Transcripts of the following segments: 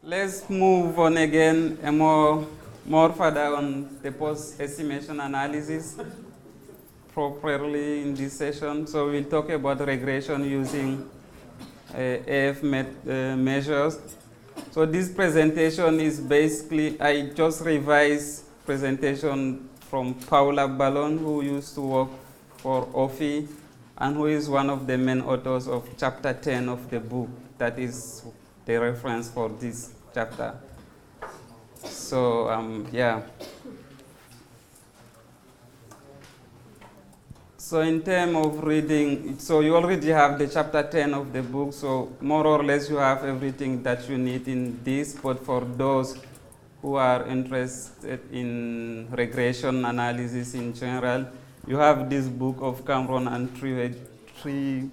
Let's move on again, more further on the post-estimation analysis properly in this session. So we'll talk about regression using measures. So this presentation is basically, I just revised presentation from Paula Ballon, who used to work for OFI and who is one of the main authors of chapter 10 of the book. That is the reference for this chapter. So, yeah. So in terms of reading, so you already have the chapter 10 of the book, so more or less you have everything that you need in this, but for those who are interested in regression analysis in general, you have this book of Cameron and Trivedi,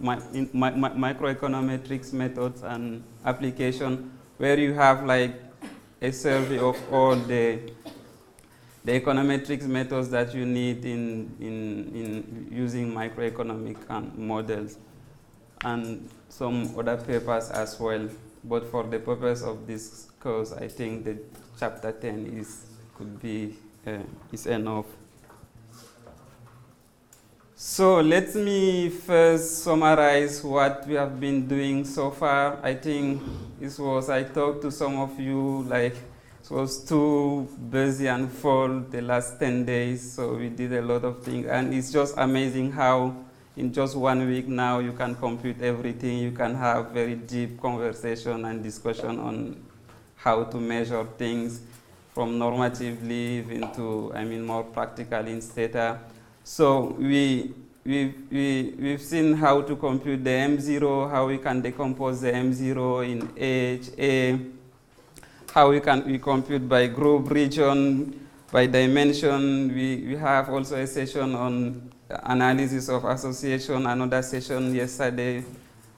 Microeconometrics Methods and Application, where you have like a survey of all the econometrics methods that you need in using microeconomic models, and some other papers as well. But for the purpose of this course, I think that chapter 10 is enough. So let me first summarize what we have been doing so far. I think I talked to some of you, like it was too busy and full the last 10 days, so we did a lot of things. And it's just amazing how in just 1 week now you can compute everything. You can have very deep conversation and discussion on how to measure things from normatively into, more practical in data. So we've seen how to compute the M0, how we can decompose the M0 in H, A, how we compute by group, region, by dimension. We have also a session on analysis of association, another session yesterday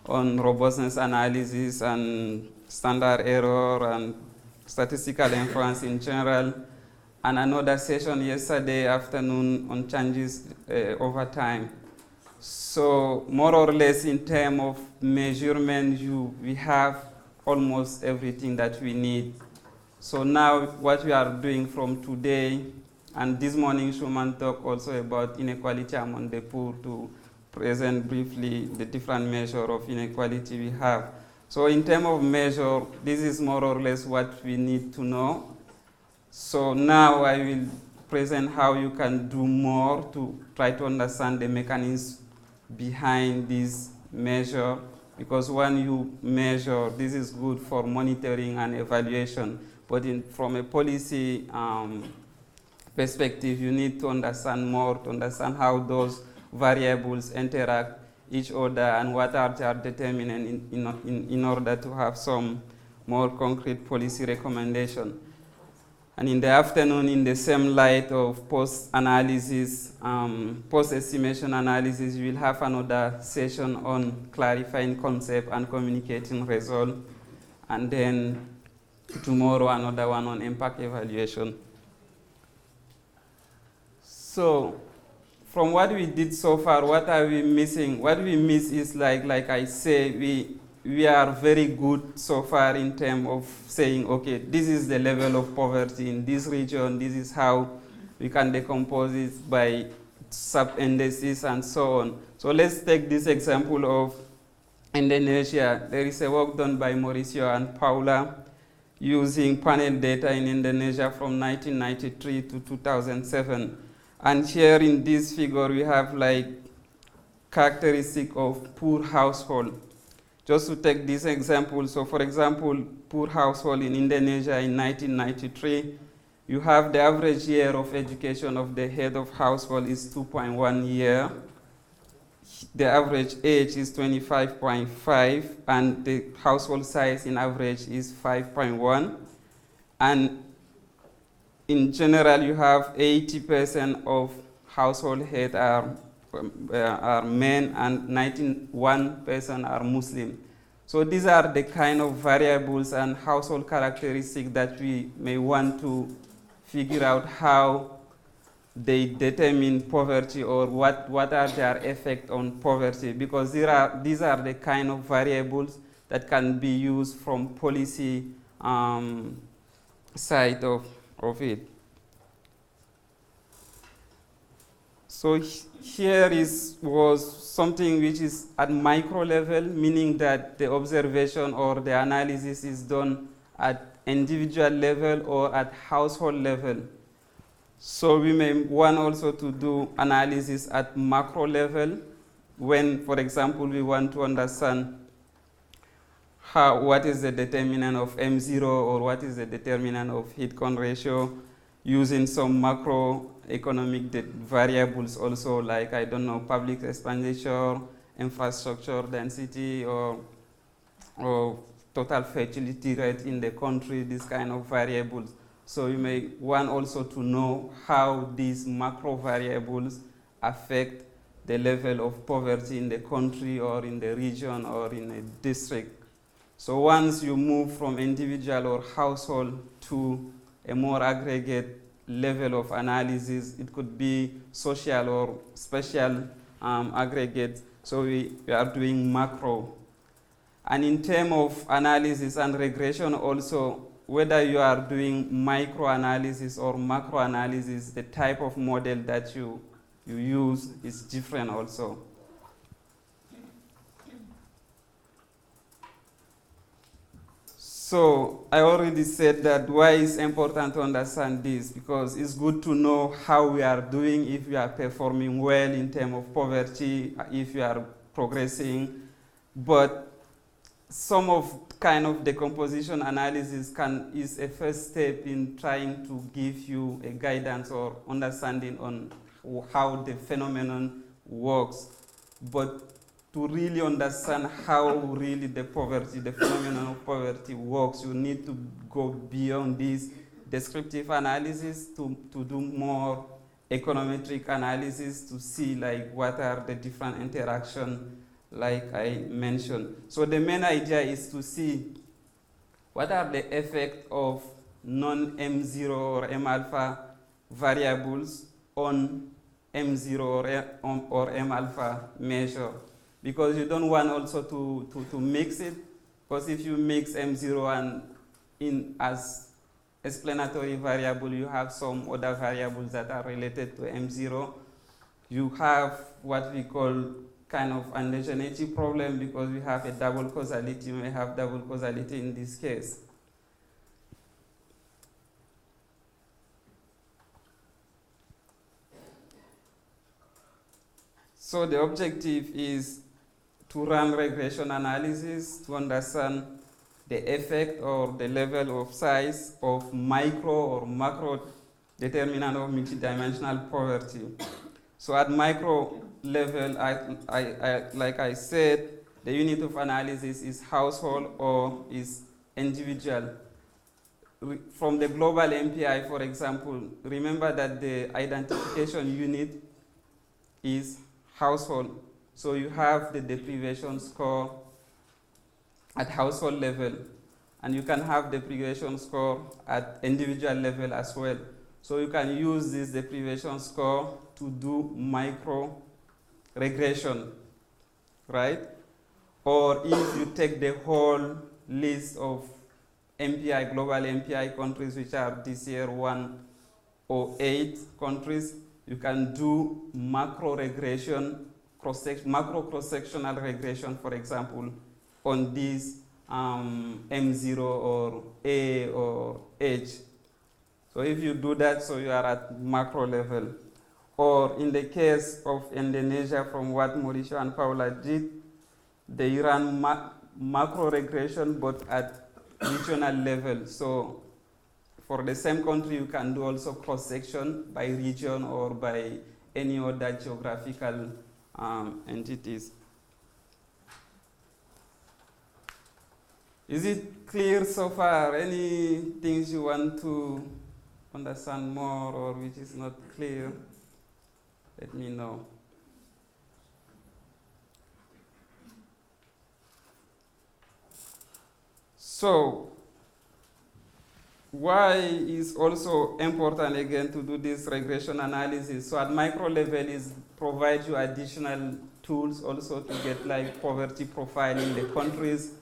on robustness analysis and standard error and statistical inference in general, and another session yesterday afternoon on changes over time. So more or less in terms of measurement, we have almost everything that we need. So now what we are doing from today, and this morning Schumann talked also about inequality among the poor, to present briefly the different measures of inequality we have. So in terms of measure, this is more or less what we need to know. So now I will present how you can do more to try to understand the mechanisms behind this measure, because when you measure, this is good for monitoring and evaluation, but from a policy perspective, you need to understand more, to understand how those variables interact each other and what are their determinants in order to have some more concrete policy recommendation. And in the afternoon, in the same light of post-analysis, post-estimation analysis, we will have another session on clarifying concept and communicating result. And then tomorrow, another one on impact evaluation. So from what we did so far, what are we missing? What we miss is, like I say, we are very good so far in terms of saying, okay, this is the level of poverty in this region, this is how we can decompose it by sub-indices and so on. So let's take this example of Indonesia. There is a work done by Mauricio and Paula using panel data in Indonesia from 1993 to 2007. And here in this figure, we have like characteristic of poor household. Just to take this example, so for example, poor household in Indonesia in 1993, you have the average year of education of the head of household is 2.1 year. The average age is 25.5, and the household size in average is 5.1. And in general, you have 80% of household head are men and 91% are Muslim. So these are the kind of variables and household characteristics that we may want to figure out how they determine poverty, or what are their effect on poverty, because these are the kind of variables that can be used from policy side of it. So here was something which is at micro level, meaning that the observation or the analysis is done at individual level or at household level. So we may want also to do analysis at macro level when, for example, we want to understand what is the determinant of M0 or what is the determinant of heat-con ratio using some macroeconomic variables also, like, I don't know, public expenditure, infrastructure density, or total fertility rate in the country, these kind of variables. So you may want also to know how these macro variables affect the level of poverty in the country or in the region or in a district. So once you move from individual or household to a more aggregate level of analysis, it could be social or spatial aggregate. So we are doing macro. And in terms of analysis and regression also, whether you are doing micro-analysis or macro-analysis, the type of model that you use is different also. So I already said that why it's important to understand this, because it's good to know how we are doing, if we are performing well in terms of poverty, if we are progressing. But some of kind of decomposition analysis is a first step in trying to give you a guidance or understanding on how the phenomenon works. But to really understand how really the phenomenon of poverty works, you need to go beyond this descriptive analysis to do more econometric analysis to see like what are the different interactions like I mentioned. So the main idea is to see what are the effects of non-M0 or M-alpha variables on M0 or M-alpha measure. Because you don't want also to mix it, because if you mix M0 and in as explanatory variable, you have some other variables that are related to M0. You have what we call kind of endogeneity problem, because we have a double causality. You may have double causality in this case. So the objective is to run regression analysis to understand the effect or the level of size of micro or macro determinant of multidimensional poverty. So at micro level, like I said, the unit of analysis is household or is individual. From the global MPI, for example, remember that the identification unit is household. So you have the deprivation score at household level, and you can have deprivation score at individual level as well. So you can use this deprivation score to do micro regression, right? Or if you take the whole list of MPI, global MPI countries, which are this year 108 countries, you can do macro regression, macro cross-sectional regression, for example, on these M0 or A or H. So if you do that, so you are at macro level. Or in the case of Indonesia, from what Mauricio and Paula did, they ran macro regression, but at regional level. So for the same country, you can do also cross-section by region or by any other geographical entities. Is it clear so far? Any things you want to understand more or which is not clear? Let me know. So, why is also important again to do this regression analysis? So at micro level is provide you additional tools also to get like poverty profile in the countries.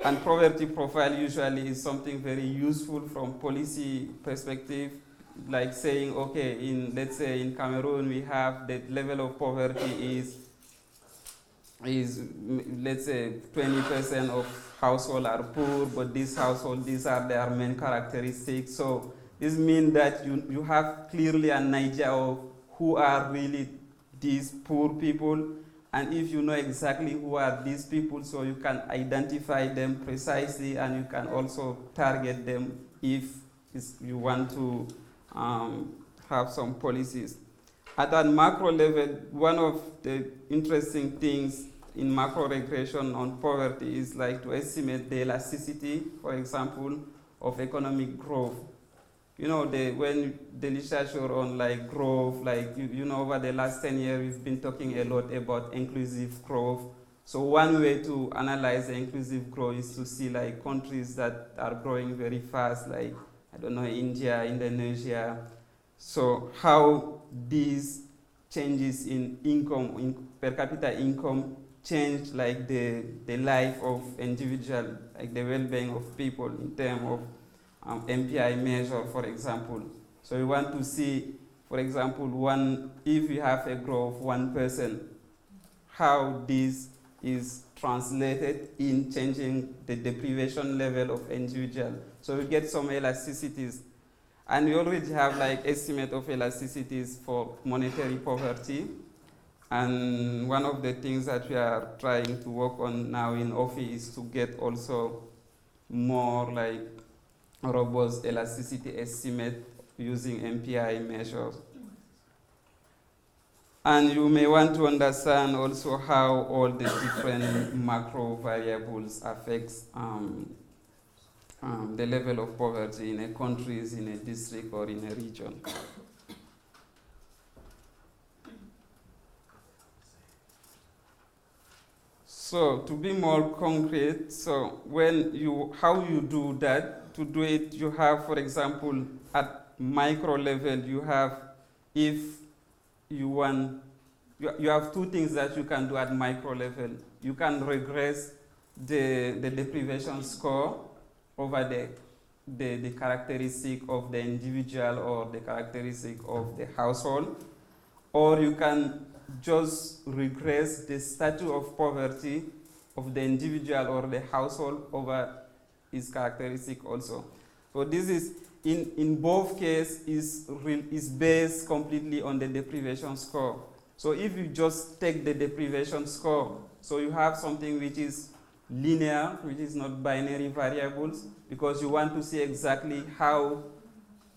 And poverty profile usually is something very useful from policy perspective, like saying, okay, let's say in Cameroon we have the level of poverty is let's say 20% of households are poor, but these households, these are their main characteristics. So this means that you have clearly an idea of who are really these poor people, and if you know exactly who are these people, so you can identify them precisely, and you can also target them if you want to have some policies. At that macro level, one of the interesting things in macro regression on poverty is like to estimate the elasticity, for example, of economic growth. You know, when the literature on like growth, like you know, over the last 10 years, we've been talking a lot about inclusive growth. So one way to analyze the inclusive growth is to see like countries that are growing very fast, like, I don't know, India, Indonesia. So how these changes in income, in per capita income, change like the life of individual, like the well-being of people in terms of MPI measure, for example. So we want to see, for example, if you have a growth of 1%, how this is translated in changing the deprivation level of individual. So we get some elasticities. And we already have like estimate of elasticities for monetary poverty. And one of the things that we are trying to work on now in OFI is to get also more like robust elasticity estimate using MPI measures. And you may want to understand also how all the different macro variables affect the level of poverty in a country, in a district, or in a region. So to be more concrete, so how you do that, to do it, you have, for example, at micro level, you have, if you want, you have two things that you can do at micro level. You can regress the deprivation score over the characteristic of the individual or the characteristic of the household, or you can just regress the status of poverty of the individual or the household over its characteristic also. So this is, in both cases, is based completely on the deprivation score. So if you just take the deprivation score, so you have something which is linear, which is not binary variables, because you want to see exactly how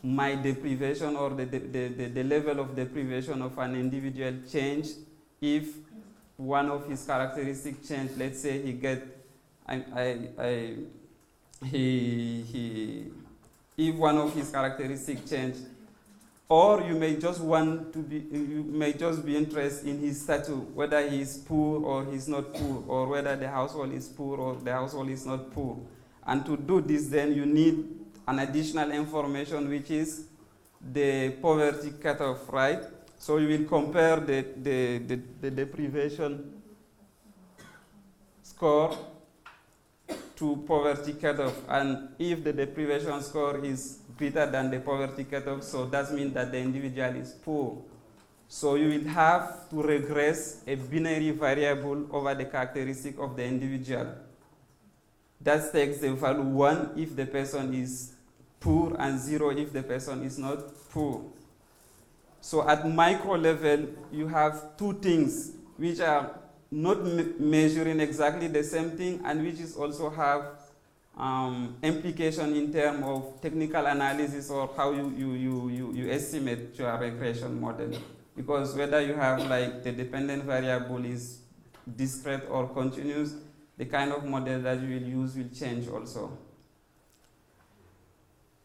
my deprivation or the level of deprivation of an individual change if one of his characteristics change. Let's say he get, if one of his characteristics change, or you may just be interested in his status, whether he is poor or he's not poor, or whether the household is poor or the household is not poor. And to do this, then you need an additional information, which is the poverty cutoff, right? So you will compare the deprivation score to poverty cutoff, and if the deprivation score is greater than the poverty cutoff, so that means that the individual is poor. So you will have to regress a binary variable over the characteristic of the individual. That takes the value 1 if the person is poor and 0 if the person is not poor. So at micro level, you have two things which are not measuring exactly the same thing, and which is also have implication in terms of technical analysis or how you estimate your regression model. Because whether you have like the dependent variable is discrete or continuous, the kind of model that you will use will change also.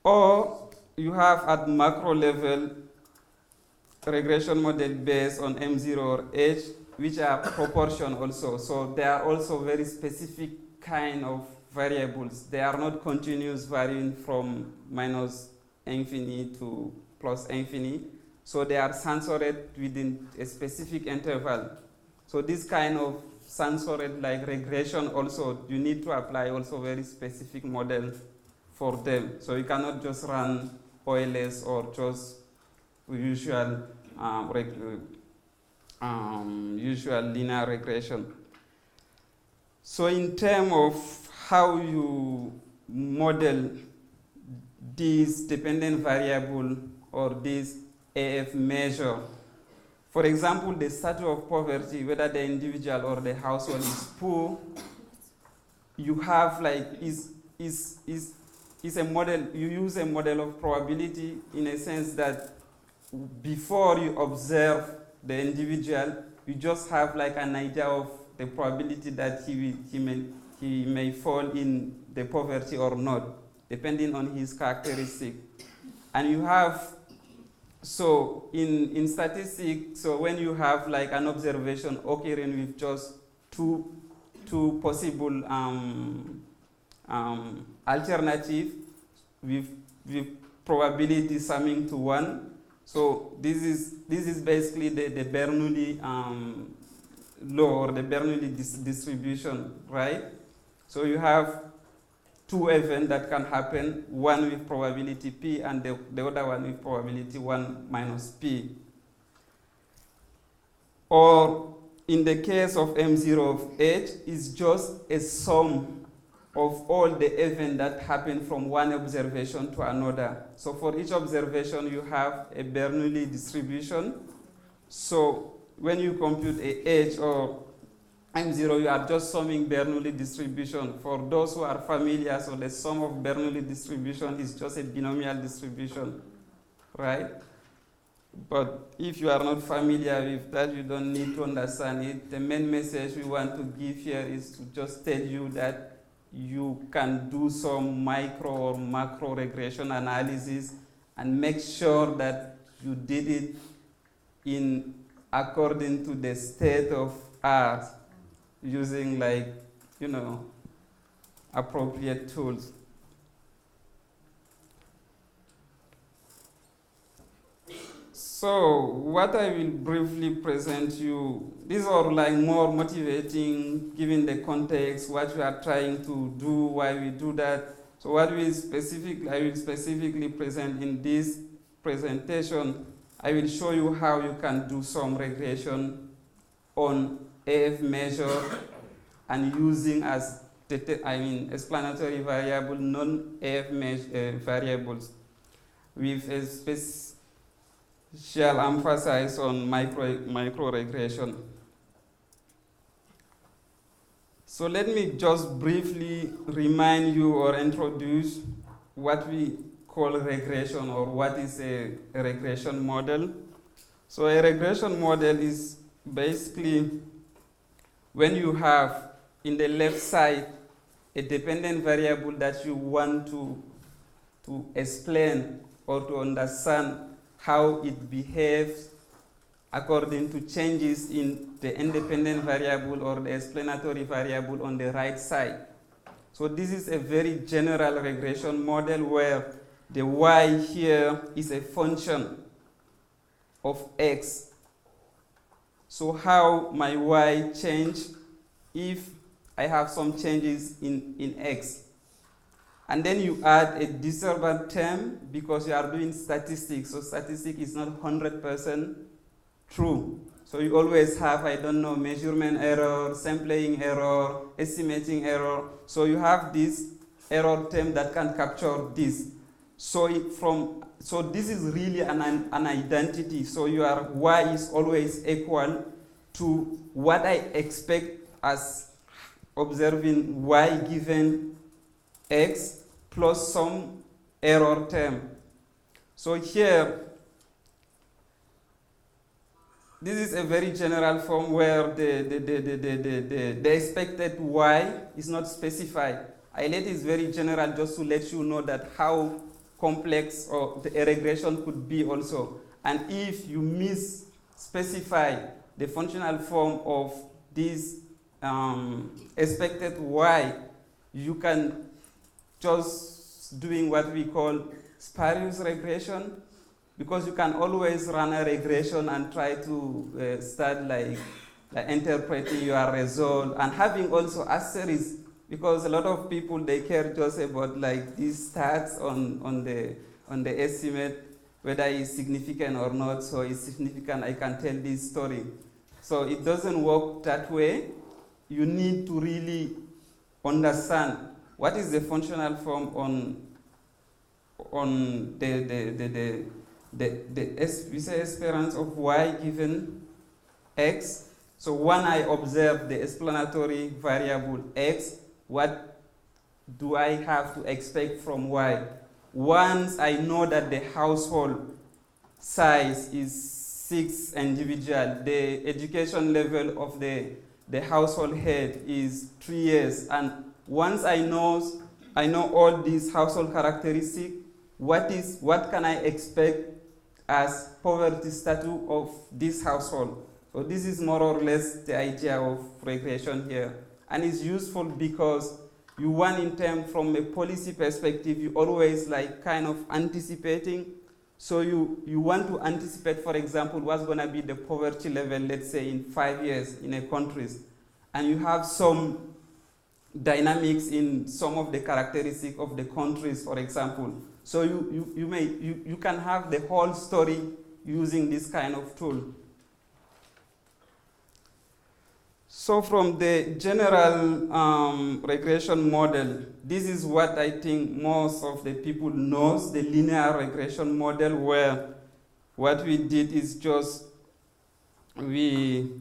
Or you have at macro level regression model based on M0 or H, which are proportion also. So they are also very specific kind of variables. They are not continuous, varying from minus infinity to plus infinity. So they are censored within a specific interval. So this kind of censored like regression also, you need to apply also very specific model for them. So you cannot just run OLS or just usual usual linear regression. So in terms of how you model this dependent variable or this AF measure, for example, the status of poverty, whether the individual or the household is poor, you have like is a model. You use a model of probability in a sense that before you observe the individual, you just have like an idea of the probability that he may fall in the poverty or not, depending on his characteristic. And you have, so in statistics, so when you have like an observation occurring with just two possible alternative with probability summing to 1. So this is basically the Bernoulli law or the Bernoulli distribution, right? So you have two events that can happen, one with probability p and the other one with probability 1 minus p. Or in the case of M0 of H, it's just a sum of all the events that happen from one observation to another. So for each observation, you have a Bernoulli distribution. So when you compute a H or M0, you are just summing Bernoulli distribution. For those who are familiar, so the sum of Bernoulli distribution is just a binomial distribution, right? But if you are not familiar with that, you don't need to understand it. The main message we want to give here is to just tell you that you can do some micro or macro regression analysis and make sure that you did it in according to the state of art using like, appropriate tools. So what I will briefly present you, these are like more motivating given the context, what we are trying to do, why we do that. So what I will specifically present in this presentation, I will show you how you can do some regression on AF measure and using as explanatory variable non-AF variables with a special emphasis on micro regression. So let me just briefly remind you or introduce what we call regression or what is a regression model. So a regression model is basically when you have in the left side a dependent variable that you want to explain or to understand how it behaves according to changes in the independent variable or the explanatory variable on the right side. So this is a very general regression model where the y here is a function of x. So how my y change if I have some changes in x. And then you add a disturbance term because you are doing statistics. So statistics is not 100% true. So you always have, measurement error, sampling error, estimating error. So you have this error term that can capture this. So this is really an identity. So your y is always equal to what I expect as observing y given x plus some error term. So here, this is a very general form where the expected y is not specified. I let it very general just to let you know that how complex or a regression could be also. And if you specify the functional form of this expected y, you can just doing what we call spurious regression, because you can always run a regression and try to start like like interpreting your result and having also asterisks, because a lot of people, they care just about like these stats on the estimate, whether it's significant or not. So it's significant, I can tell this story. So it doesn't work that way. You need to really understand what is the functional form on we say experience of y given x. So when I observe the explanatory variable x, what do I have to expect from y? Once I know that the household size is 6 individual, the education level of the household head is 3 years, and once I know all these household characteristics, what can I expect as poverty status of this household? So this is more or less the idea of regression here, and it's useful because you want, in terms from a policy perspective, you always like kind of anticipating. So you want to anticipate, for example, what's going to be the poverty level, let's say in 5 years in a country, and you have some dynamics in some of the characteristics of the countries, for example. So you can have the whole story using this kind of tool. So from the general regression model, this is what I think most of the people knows, the linear regression model, where what we did is just we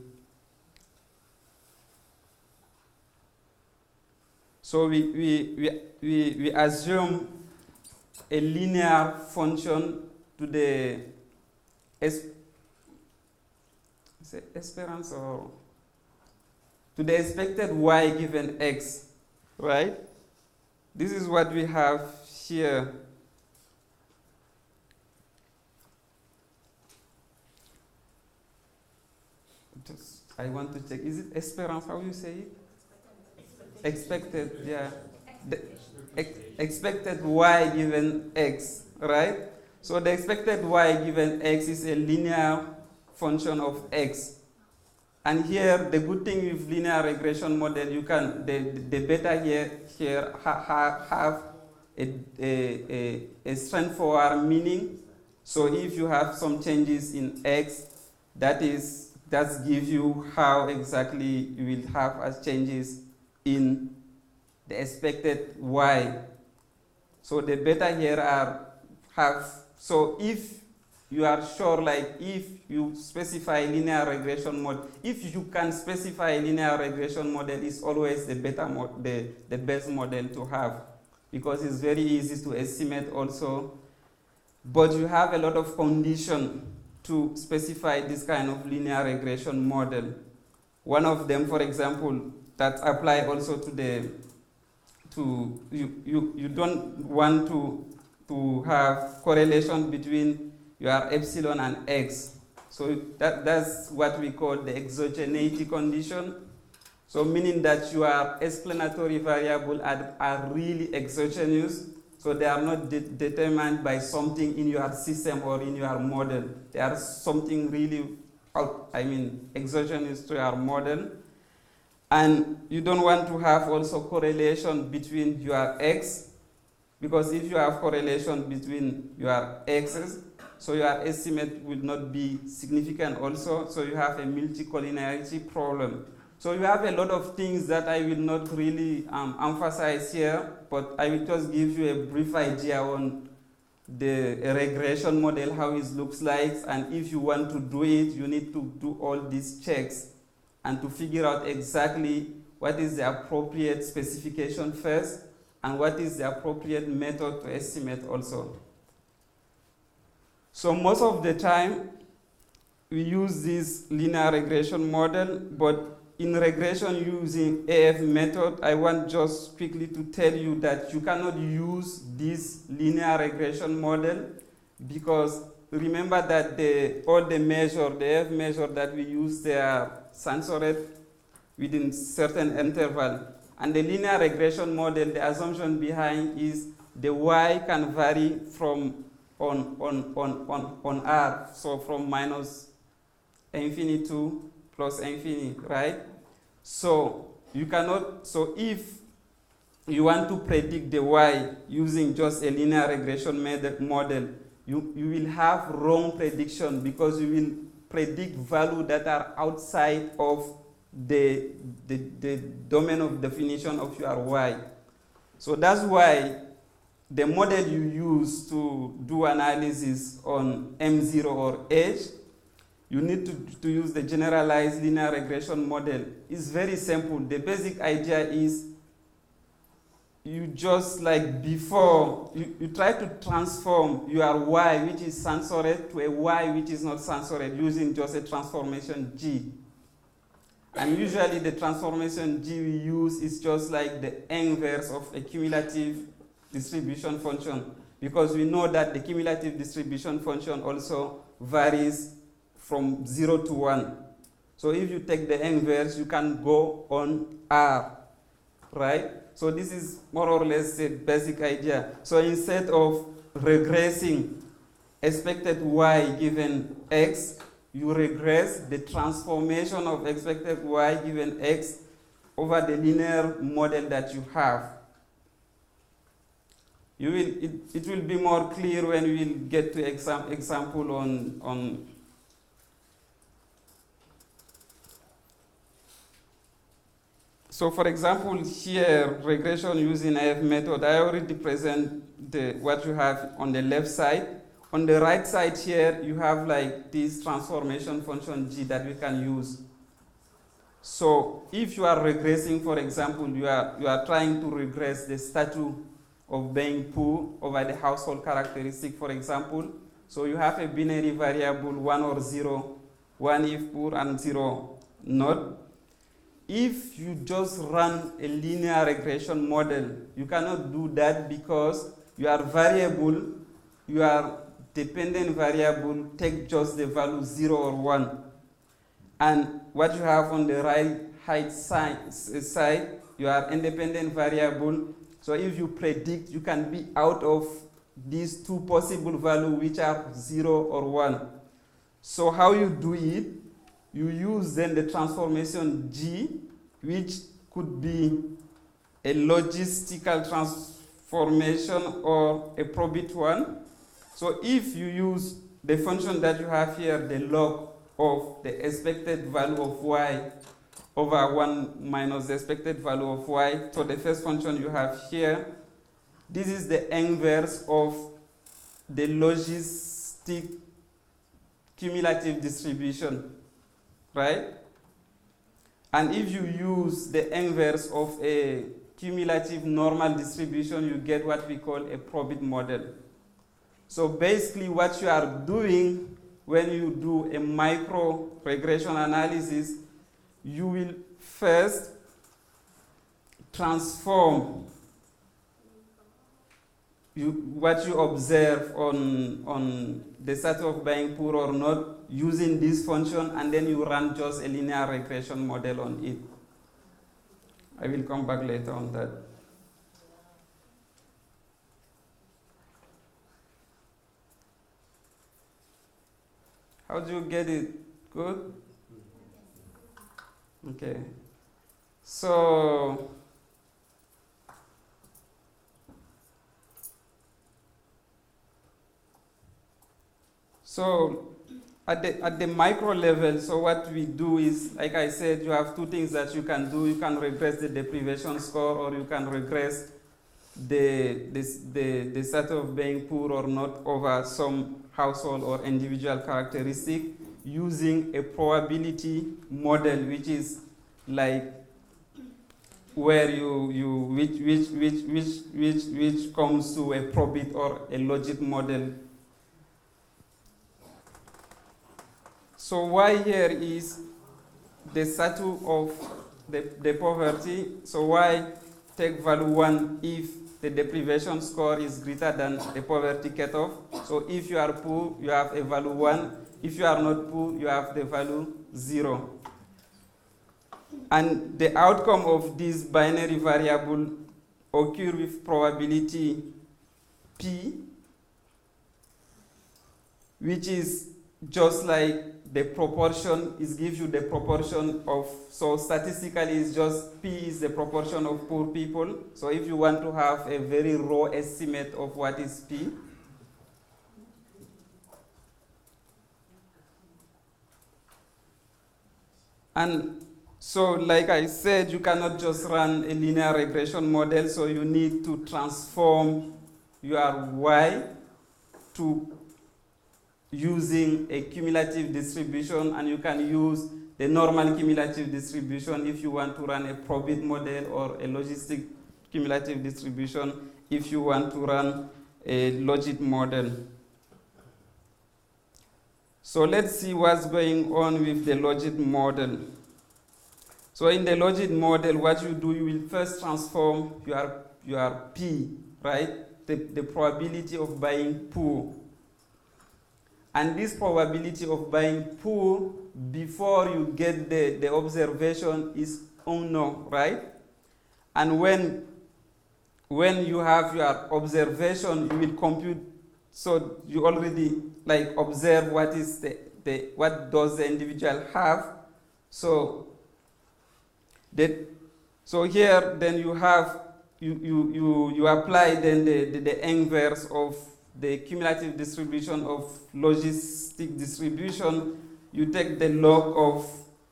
assume a linear function to the experience or to the expected y given x, right? This is what we have here. I want to check. Is it espérance? How you say it? Expected, yeah. Expected y given x, right? So the expected y given x is a linear function of x. And here, the good thing with linear regression model, you can, the beta here have a straightforward meaning. So if you have some changes in x, that gives you how exactly you will have as changes in the expected y. So the beta here so if you are sure, like if you specify linear regression model, if you can specify a linear regression model, is always the the best model to have, because it's very easy to estimate also, but you have a lot of conditions to specify this kind of linear regression model. One of them, for example, that apply also to you don't want to have correlation between your epsilon and x. So that's what we call the exogeneity condition. So meaning that your explanatory variables are really exogenous. So they are not determined by something in your system or in your model. They are something really, exogenous to your model. And you don't want to have also correlation between your x, because if you have correlation between your x's, so your estimate will not be significant also, so you have a multicollinearity problem. So you have a lot of things that I will not really emphasize here, but I will just give you a brief idea on the regression model, how it looks like, and if you want to do it, you need to do all these checks and to figure out exactly what is the appropriate specification first and what is the appropriate method to estimate also. So most of the time, we use this linear regression model, but in regression using AF method, I want just quickly to tell you that you cannot use this linear regression model, because remember that all the AF measure that we use, they are censored within certain interval. And the linear regression model, the assumption behind is the y can vary from on R, so from minus infinity to plus infinity, right? So you cannot, so if you want to predict the y using just a linear regression model, you will have wrong prediction because you will predict values that are outside of the domain of definition of your y. So that's why the model you use to do analysis on M0 or H, you need to use the generalized linear regression model. It's very simple. The basic idea is you just like before, you try to transform your y, which is censored, to a y which is not censored using just a transformation G. And usually the transformation G we use is just like the inverse of a cumulative distribution function, because we know that the cumulative distribution function also varies from 0 to 1. So if you take the inverse, you can go on R, right? So this is more or less the basic idea. So instead of regressing expected y given x, you regress the transformation of expected y given x over the linear model that you have. It will be more clear when we will get to example on So for example, here, regression using AF method, I already present what you have on the left side. On the right side here, you have like this transformation function G that we can use. So if you are regressing, for example, you are trying to regress the status of being poor over the household characteristic, for example. So you have a binary variable 1 or 0, 1 if poor and 0 not. If you just run a linear regression model, you cannot do that because your variable, your dependent variable, take just the value 0 or 1. And what you have on the right side, your independent variable. So if you predict, you can be out of these two possible values, which are 0 or 1. So how you do it? You use then the transformation G, which could be a logistical transformation or a probit one. So if you use the function that you have here, the log of the expected value of y over 1 minus the expected value of y, so the first function you have here, this is the inverse of the logistic cumulative distribution, right? And if you use the inverse of a cumulative normal distribution, you get what we call a probit model. So basically what you are doing when you do a micro regression analysis, you will first transform what you observe on the status of being poor or not using this function, and then you run just a linear regression model on it. I will come back later on that. How do you get it? Good? Okay. So at the micro level, so what we do is, like I said, you have two things that you can do. You can regress the deprivation score, or you can regress the status of being poor or not over some household or individual characteristic using a probability model, which is like where which comes to a probit or a logic model. So y here is the status of the poverty. So y take value 1 if the deprivation score is greater than the poverty cutoff. So if you are poor, you have a value 1. If you are not poor, you have the value 0. And the outcome of this binary variable occur with probability P, which is just like the proportion, it gives you the proportion of, so statistically it's just P is the proportion of poor people. So if you want to have a very raw estimate of what is P, and so like I said, you cannot just run a linear regression model, so you need to transform your Y to using a cumulative distribution, and you can use the normal cumulative distribution if you want to run a probit model, or a logistic cumulative distribution if you want to run a logit model. So let's see what's going on with the logit model. So in the logit model, what you do, you will first transform your P, right? The probability of buying poor. And this probability of buying poor before you get the observation is unknown, right? And when you have your observation, you will compute, so you already like observe what is what does the individual have. So here then you have you apply then the inverse of the cumulative distribution of logistic distribution. You take the log of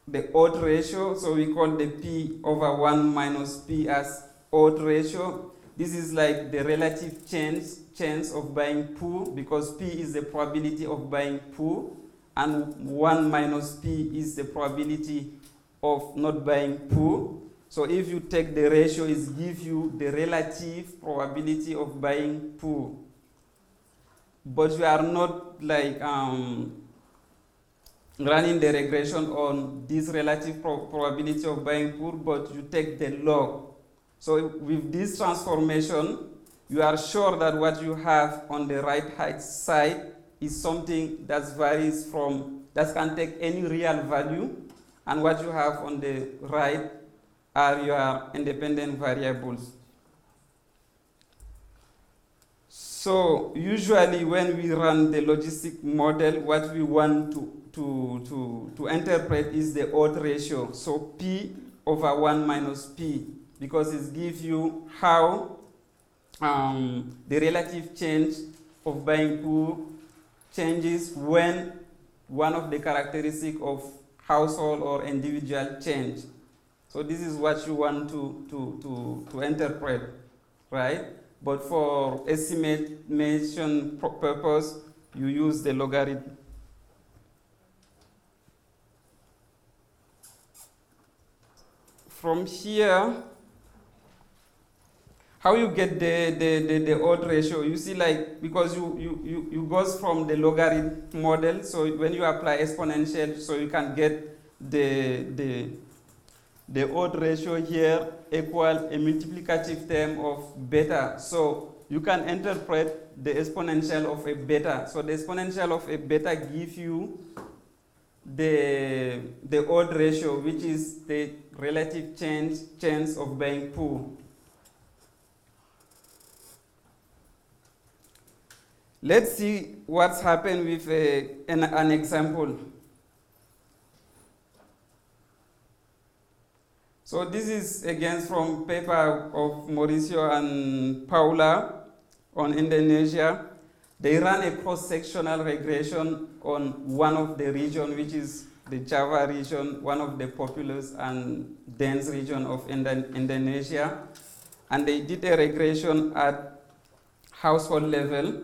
the odd ratio, so we call the P over 1 minus P as odd ratio. This is like the relative chance of buying poor, because P is the probability of buying poor, and 1 minus P is the probability of not buying poor. So if you take the ratio, it gives you the relative probability of buying poor. But you are not like running the regression on this relative probability of buying poor, but you take the log. So with this transformation, you are sure that what you have on the right-hand side is something that varies from, that can take any real value, and what you have on the right are your independent variables. So usually when we run the logistic model, what we want to interpret is the odd ratio. So P over 1 minus P, because it gives you how the relative change of buying poor changes when one of the characteristics of household or individual change. So this is what you want to interpret, right? But for estimation purpose, you use the logarithm. From here, how you get the odd ratio? You see, like, because you goes from the logarithm model, so when you apply exponential, so you can get the odd ratio here equal a multiplicative term of beta. So you can interpret the exponential of a beta. So the exponential of a beta gives you the odd ratio, which is the relative chance of buying poor. Let's see what's happened with an example. So this is again from paper of Mauricio and Paula on Indonesia. They ran a cross-sectional regression on one of the region, which is the Java region, one of the populous and dense region of Indonesia. And they did a regression at household level,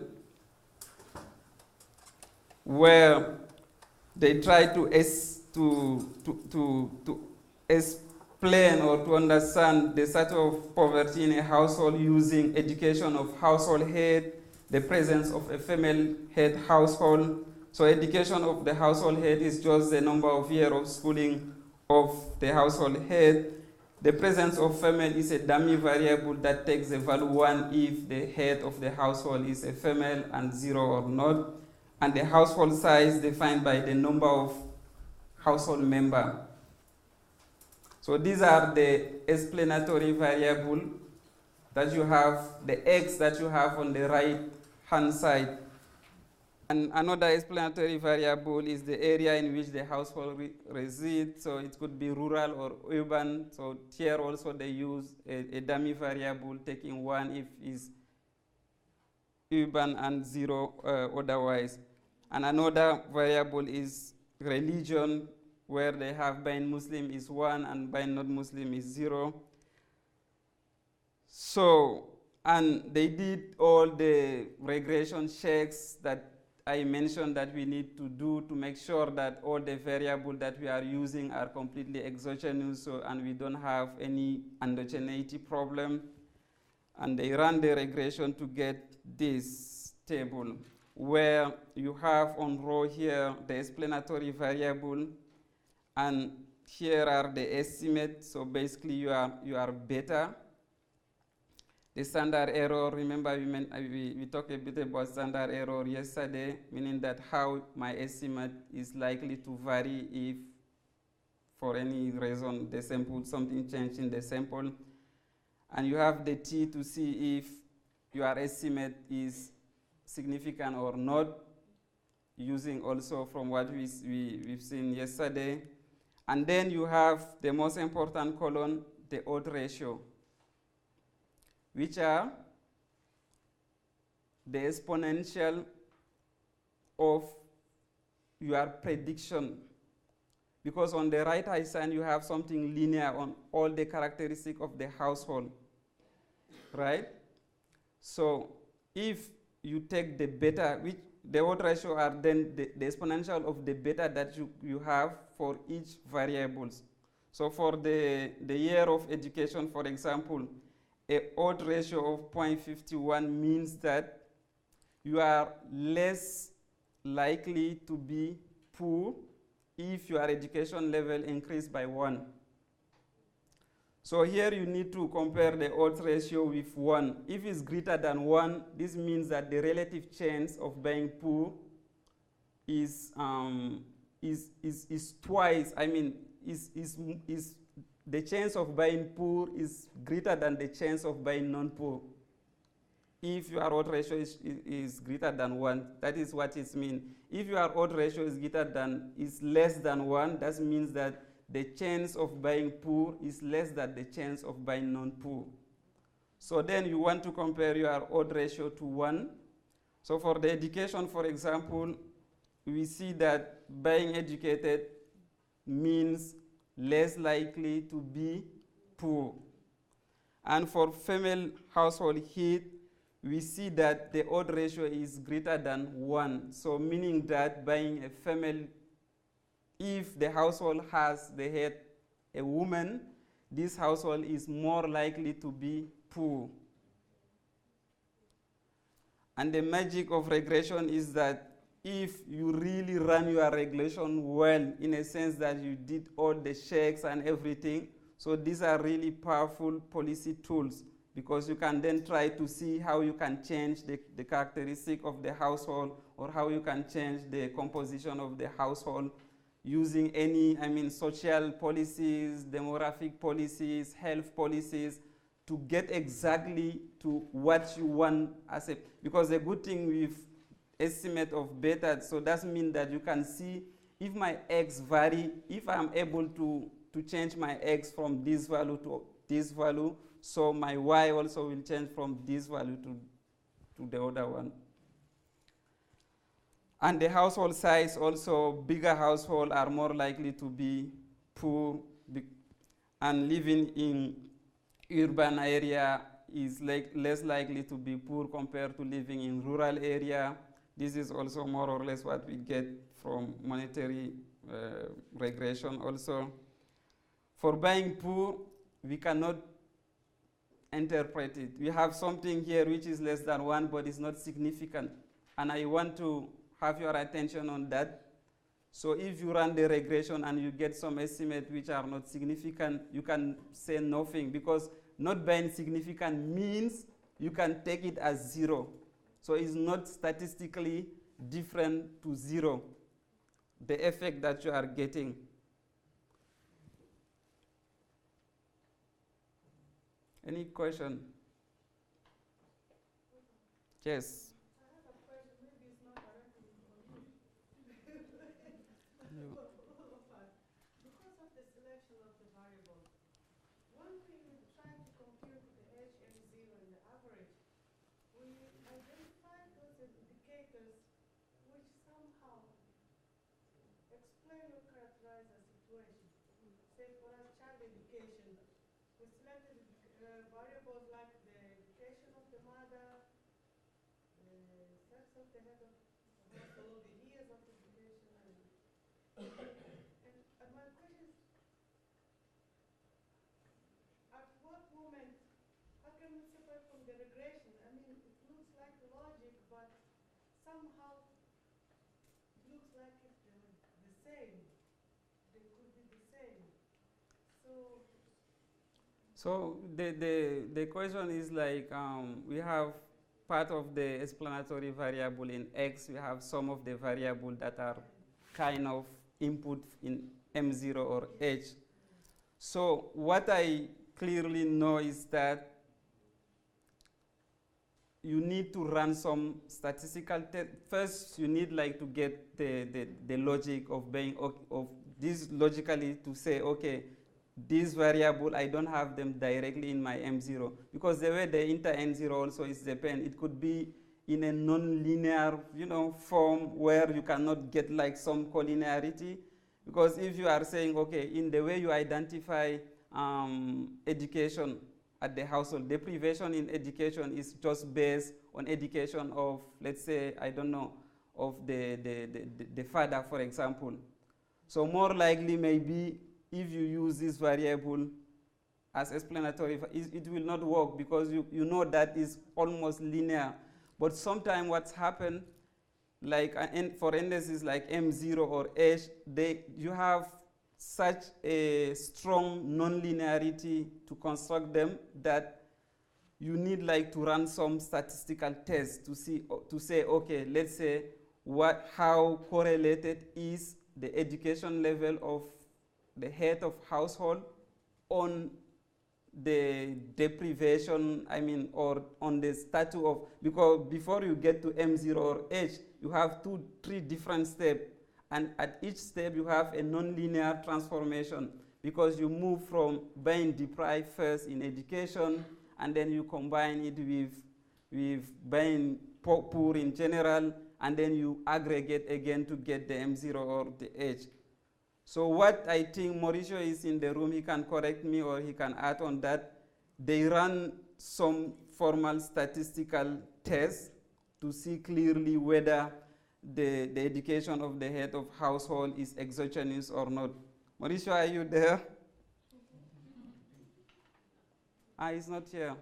where they tried to explain or to understand the status of poverty in a household using education of household head, the presence of a female head household. So education of the household head is just the number of years of schooling of the household head. The presence of female is a dummy variable that takes the value 1 if the head of the household is a female and 0 or not. And the household size defined by the number of household members. So these are the explanatory variable that you have, the X that you have on the right hand side. And another explanatory variable is the area in which the household resides. So it could be rural or urban. So here also they use a dummy variable, taking 1 if it's urban and 0 otherwise. And another variable is religion, where they have by Muslim is 1 and by not Muslim is 0. So, and they did all the regression checks that I mentioned that we need to do to make sure that all the variables that we are using are completely exogenous, so, and we don't have any endogeneity problem. And they ran the regression to get this table where you have on row here the explanatory variable, and here are the estimates. So basically you are beta. The standard error, remember we talked a bit about standard error yesterday, meaning that how my estimate is likely to vary if for any reason the sample, something changed in the sample. And you have the T to see if your estimate is significant or not, using also from what we've seen yesterday. And then you have the most important column, the odds ratio, which are the exponential of your prediction. Because on the right hand side, you have something linear on all the characteristics of the household, right? So if you take the beta, which the odds ratio are then the exponential of the beta that you have for each variables. So for the year of education, for example, a odds ratio of 0.51 means that you are less likely to be poor if your education level increased by 1. So here you need to compare the odds ratio with 1. If it's greater than 1, this means that the relative chance of being poor is twice, is the chance of being poor is greater than the chance of being non-poor. If your odds ratio is greater than 1, that is what it means. If your odds ratio is less than 1, that means that the chance of being poor is less than the chance of being non-poor. So then you want to compare your odds ratio to 1. So for the education, for example, we see that being educated means less likely to be poor. And for female household heat, we see that the odds ratio is greater than 1. So meaning that being a female, if the household has the head a woman, this household is more likely to be poor. And the magic of regression is that if you really run your regression well, in a sense that you did all the checks and everything, so these are really powerful policy tools, because you can then try to see how you can change the characteristic of the household, or how you can change the composition of the household using any, social policies, demographic policies, health policies, to get exactly to what you want because the good thing with estimate of beta, so that means that you can see if my x vary, if I'm able to change my x from this value to this value, so my y also will change from this value to the other one. And the household size also, bigger households are more likely to be poor, and living in urban area is less likely to be poor compared to living in rural area. This is also more or less what we get from monetary regression also. For being poor, we cannot interpret it. We have something here which is less than 1 but is not significant. And I want to have your attention on that. So if you run the regression and you get some estimate which are not significant, you can say nothing, because not being significant means you can take it as 0. So it's not statistically different to 0, the effect that you are getting. Any question? Yes. I have a question, maybe it's not directly selection of the variables. When we try to compute the H M0 and the average, we identify those indicators which somehow explain or characterize a situation. Say for us, child education. We selected variables like the education of the mother, the sex of the head of the household, the years of education, and my question is, at what moment, how can we separate from the regression? I mean, it looks like logic, but somehow it looks like it's the same. They could be the same. So the question is like we have part of the explanatory variable in X, we have some of the variables that are kind of input in M0 or H. So what I clearly know is that you need to run some statistical test. First, you need like to get the logic of being of this logically to say, okay, this variable, I don't have them directly in my M0 because the way the inter N0 also is depend. It could be in a non-linear, form where you cannot get like some collinearity. Because if you are saying, okay, in the way you identify education at the household, deprivation in education is just based on education of, let's say, I don't know, of the father, for example. So more likely maybe if you use this variable as explanatory, it will not work because you know that is almost linear. But sometimes what's happened, like for indices like M0 or H, you have such a strong nonlinearity to construct them that you need like to run some statistical tests to say, okay, let's say how correlated is the education level of the head of household on the deprivation, or on the status of, because before you get to M0 or H, you have 2-3 different steps. And at each step, you have a nonlinear transformation because you move from being deprived first in education, and then you combine it with being poor in general, and then you aggregate again to get the M0 or the H. So what I think Mauricio is in the room, he can correct me or he can add on that. They run some formal statistical tests to see clearly whether the education of the head of household is exogenous or not. Mauricio, are you there? He's not here.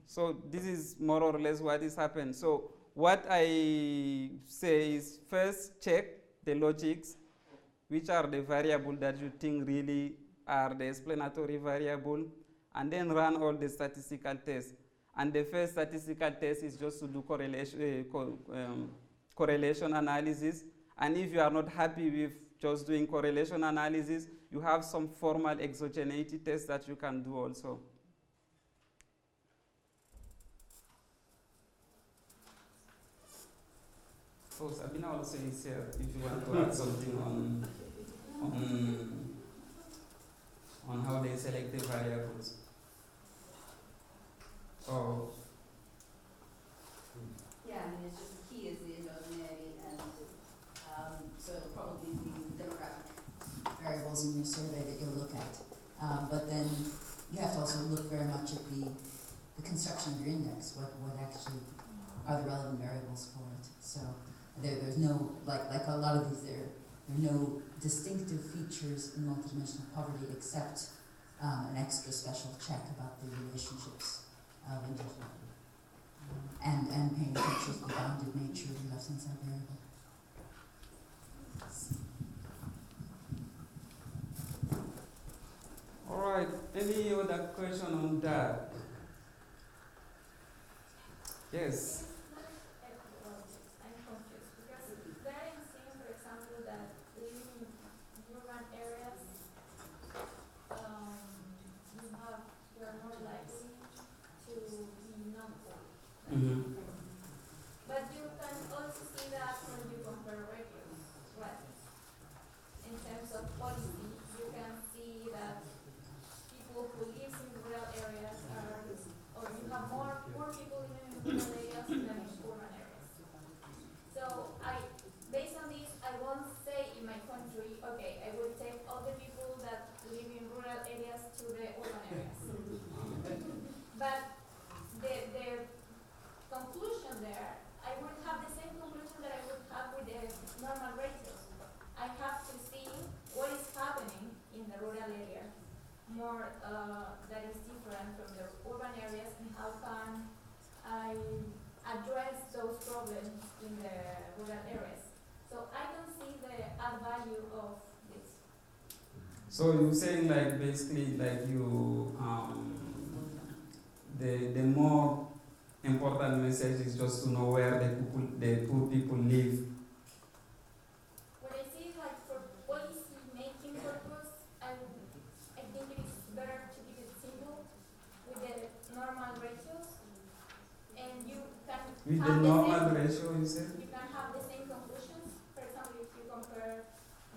So this is more or less what is happened. So what I say is first check the logics, which are the variables that you think really are the explanatory variable, and then run all the statistical tests. And the first statistical test is just to do correlation analysis. And if you are not happy with just doing correlation analysis, you have some formal exogeneity tests that you can do also. Oh, Sabina also is here if you want to add something on how they select the variables. Oh. Yeah, it's just the key is the endogeneity, and so it'll probably be the demographic variables in your survey that you'll look at. But then you have to also look very much at the construction of your index, what actually are the relevant variables for it. So there's no, like a lot of these, there are no distinctive features in multidimensional poverty except an extra special check about the relationships of indigeneity. And paying attention to the bounded nature of the left-hand side variable. All right, any other question on that? Yes. I'm confused because there I'm seeing, for example, that living in urban areas, you are more likely to be non-poor. Mm-hmm. But you can also see that when you compare regions, right? In terms of policy, you can more that is different from the urban areas, and how can I address those problems in the rural areas? So I don't see the add value of this. So you're saying like basically like you the more important message is just to know where the poor people live. What I see like for policy making purpose, I think it is better to keep it simple with the normal ratios, and you can With the have normal ratio, you said? you can have the same conclusions. For example, if you compare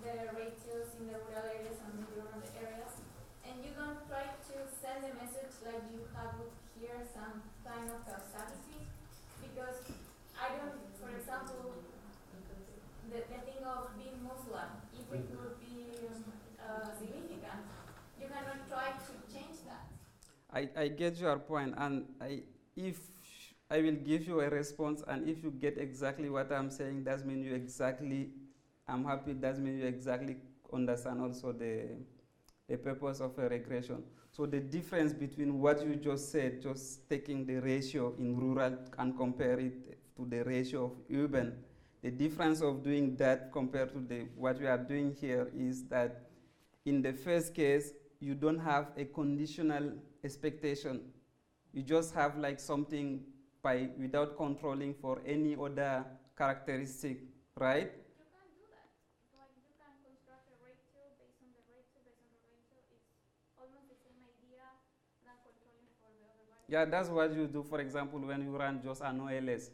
the ratios in the rural areas and the urban areas, and you don't try to send a message like you have here some kind of causality, because I don't, for example, the thing of being Muslim, if it would be significant, you cannot try to change that. I get your point, and if I will give you a response, and if you get exactly what I'm saying, that means you exactly, I'm happy, that means you exactly understand also the purpose of a regression. So the difference between what you just said, just taking the ratio in rural and compare it to the ratio of urban, the difference of doing that compared to what we are doing here is that in the first case, you don't have a conditional expectation. You just have like something without controlling for any other characteristic, right? You can do that. Like you can construct a ratio based on the ratio, based on the ratio. It's almost the same idea than controlling for the other variables. Yeah, that's what you do, for example, when you run just an OLS.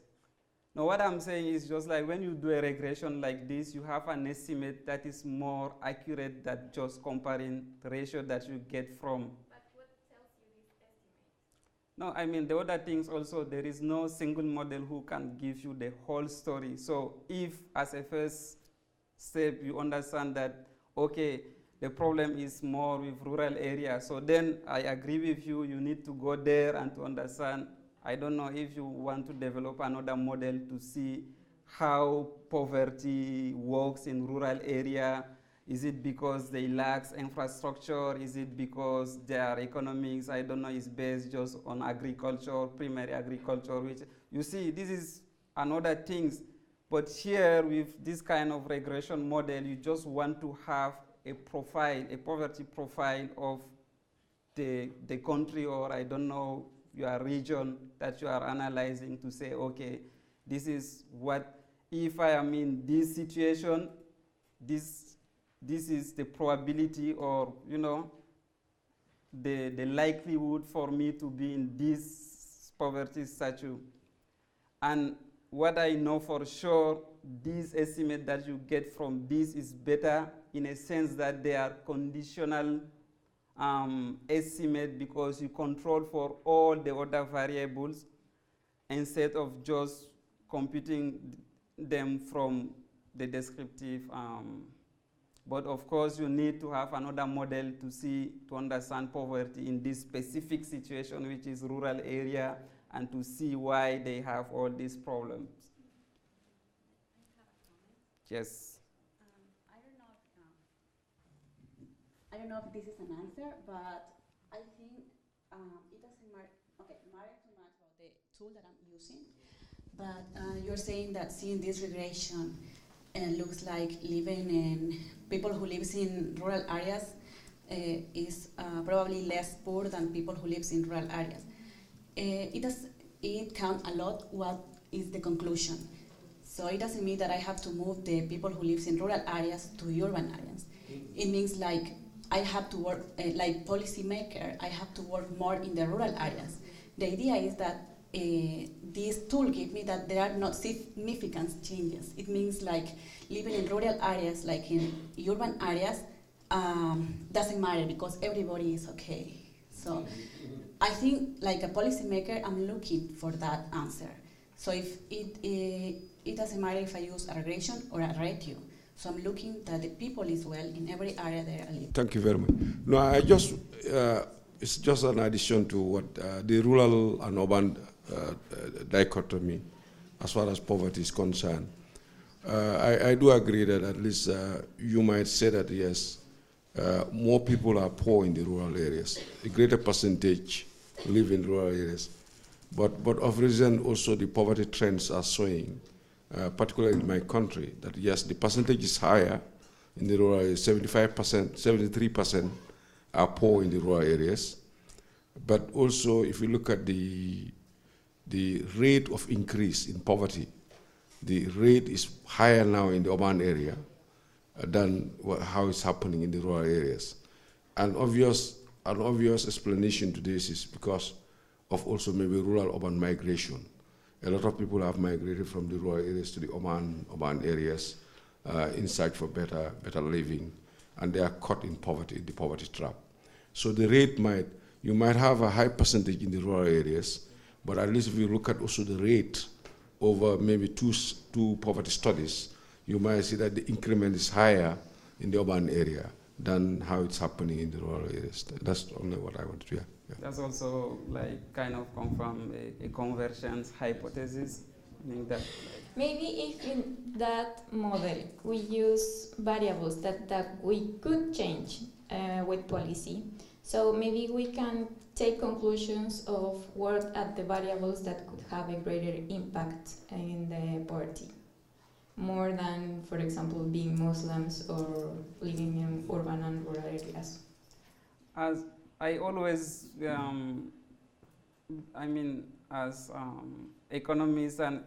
Now, what I'm saying is just like when you do a regression like this, you have an estimate that is more accurate than just comparing the ratio that you get from. But what tells you this estimate? No, I mean, the other things also, there is no single model who can give you the whole story. So if, as a first step, you understand that, okay, the problem is more with rural areas, so then I agree with you, you need to go there and to understand. I don't know if you want to develop another model to see how poverty works in rural area. Is it because they lack infrastructure? Is it because their economics, I don't know, is based just on agriculture, primary agriculture, which, you see, this is another things. But here with this kind of regression model, you just want to have a profile, a poverty profile of the country, or I don't know, your region that you are analyzing to say, okay, this is what, if I am in this situation, this is the probability, or, you know, the likelihood for me to be in this poverty statue. And what I know for sure, this estimate that you get from this is better in a sense that they are conditional estimate, because you control for all the other variables instead of just computing them from the descriptive. But of course, you need to have another model to understand poverty in this specific situation, which is rural area, and to see why they have all these problems. Yes. I don't know if this is an answer, but I think it doesn't matter too much about the tool that I'm using. But you're saying that seeing this regression looks like living in people who lives in rural areas is probably less poor than people who lives in rural areas. It counts a lot what is the conclusion. So it doesn't mean that I have to move the people who lives in rural areas to urban areas. It means like I have to work, like policymaker, I have to work more in the rural areas. The idea is that this tool gives me that there are not significant changes. It means like living in rural areas, like in urban areas, doesn't matter because everybody is okay. So I think like a policymaker, I'm looking for that answer. So if it doesn't matter if I use a regression or a ratio. So I'm looking that the people is well in every area there I live. Thank you very much. No, it's just an addition to what the rural and urban dichotomy as far as poverty is concerned. I do agree that at least you might say that, yes, more people are poor in the rural areas. A greater percentage live in rural areas. But of reason also the poverty trends are showing, particularly in my country, that yes, the percentage is higher in the rural areas, 75%, 73% are poor in the rural areas. But also if you look at the rate of increase in poverty, the rate is higher now in the urban area than how it's happening in the rural areas. An obvious explanation to this is because of also maybe rural-urban migration. A lot of people have migrated from the rural areas to the urban areas in search for better living, and they are caught in poverty, the poverty trap. So the rate you might have a high percentage in the rural areas, but at least if you look at also the rate over maybe two poverty studies, you might see that the increment is higher in the urban area than how it's happening in the rural areas. That's only what I want to hear. Yeah. That's also like kind of confirm a convergence hypothesis. Meaning that maybe if in that model we use variables that we could change with policy, so maybe we can take conclusions of work at the variables that could have a greater impact in the poverty, more than, for example, being Muslims or living in urban and rural areas. As I always, as economists, and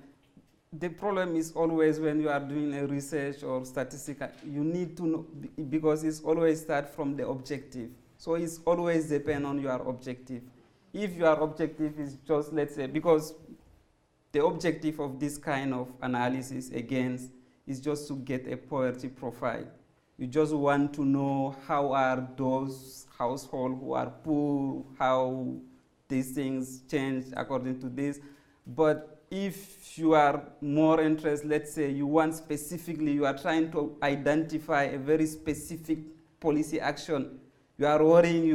the problem is always when you are doing a research or statistical, you need to know, because it's always start from the objective. So it's always depend on your objective. If your objective is just, let's say, because the objective of this kind of analysis, again, is just to get a poverty profile. You just want to know how are those households who are poor, how these things change according to this. But if you are more interested, let's say you want specifically, you are trying to identify a very specific policy action, you are worrying,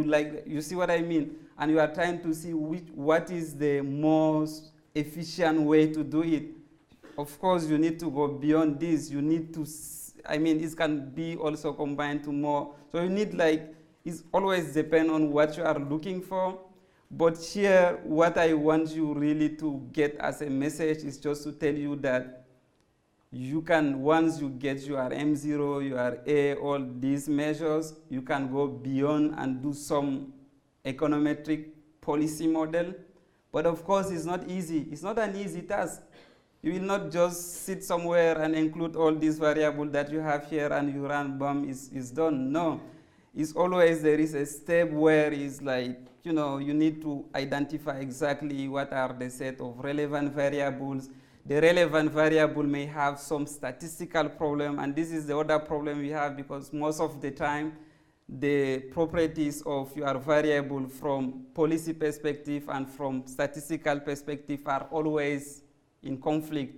you see what I mean? And you are trying to see what is the most efficient way to do it. Of course, you need to go beyond this. You need to, it can be also combined to more. So you need it's always depend on what you are looking for. But here, what I want you really to get as a message is just to tell you that you can, once you get your M0, your A, all these measures, you can go beyond and do some econometric policy model. But of course, it's not easy. It's not an easy task. You will not just sit somewhere and include all these variables that you have here and you run, boom, is done. No. It's always there is a step where it's you need to identify exactly what are the set of relevant variables. The relevant variable may have some statistical problem, and this is the other problem we have, because most of the time the properties of your variable from policy perspective and from statistical perspective are always in conflict.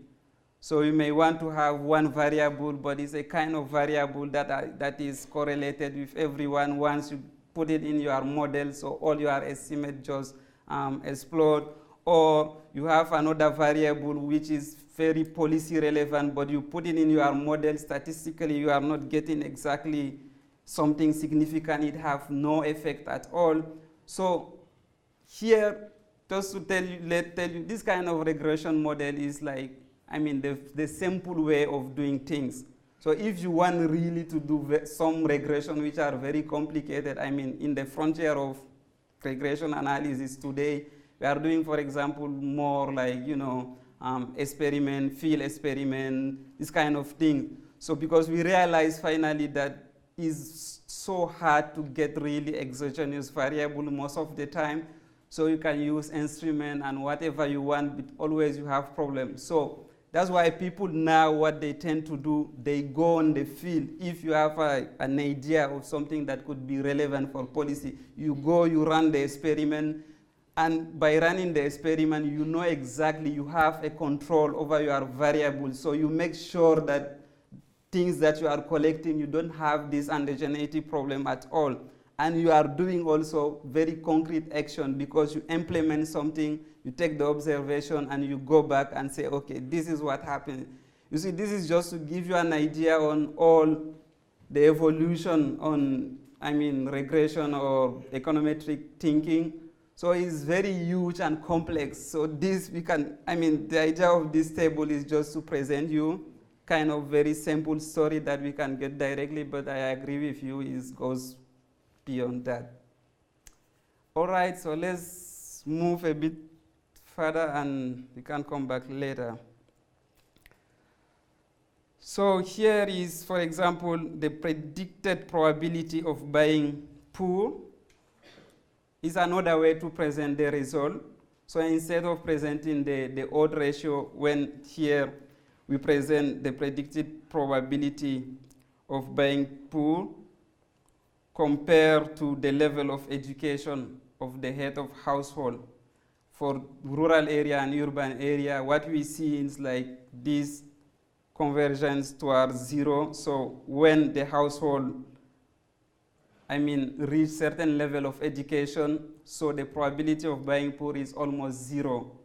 So you may want to have one variable, but it's a kind of variable that is correlated with everyone. Once you put it in your model, so all your estimates just explode. Or you have another variable which is very policy relevant, but you put it in your model, statistically you are not getting exactly something significant, it have no effect at all. So here, just to tell you, this kind of regression model is the simple way of doing things. So if you want really to do some regression which are very complicated, in the frontier of regression analysis today, we are doing, for example, more experiment, field experiment, this kind of thing. So because we realize finally that it's so hard to get really exogenous variable most of the time. So you can use instrument and whatever you want, but always you have problems. So that's why people now, what they tend to do, they go on the field. If you have an idea of something that could be relevant for policy, you go, you run the experiment, and by running the experiment, you know exactly, you have a control over your variables. So you make sure that things that you are collecting, you don't have this endogeneity problem at all. And you are doing also very concrete action, because you implement something, you take the observation and you go back and say, okay, this is what happened. You see, this is just to give you an idea on all the evolution on regression or econometric thinking. So it's very huge and complex. So this we can, the idea of this table is just to present you kind of very simple story that we can get directly, but I agree with you, it goes beyond that. All right, so let's move a bit further and we can come back later. So here is, for example, the predicted probability of buying poor is another way to present the result. So instead of presenting the odd ratio, when here we present the predicted probability of buying poor compared to the level of education of the head of household. For rural area and urban area, what we see is like this convergence towards zero. So when the household reach certain level of education, so the probability of buying poor is almost zero.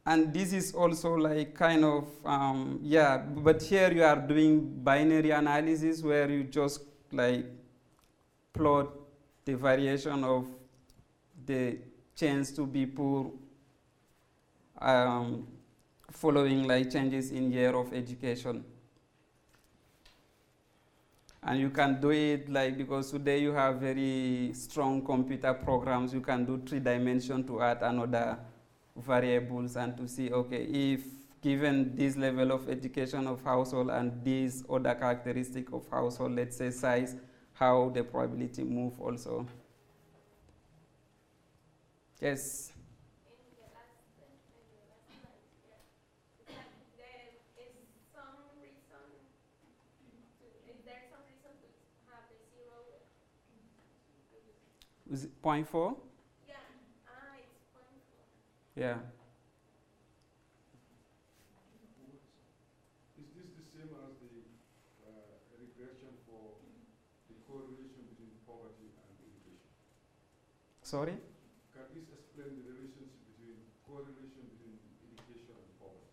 And this is also like kind of, but here you are doing binary analysis where you just like plot the variation of the chance to be poor following like changes in year of education. And you can do it like, because today you have very strong computer programs, you can do 3-dimension to add another variables and to see, okay, if given this level of education of household and these other characteristic of household, let's say size, how the probability move also. Yes? Is it 0.4? Yeah, it's 0.4. Yeah. Is this the same as the regression for the correlation between poverty and education? Sorry? Can this explain the relationship between correlation between education and poverty?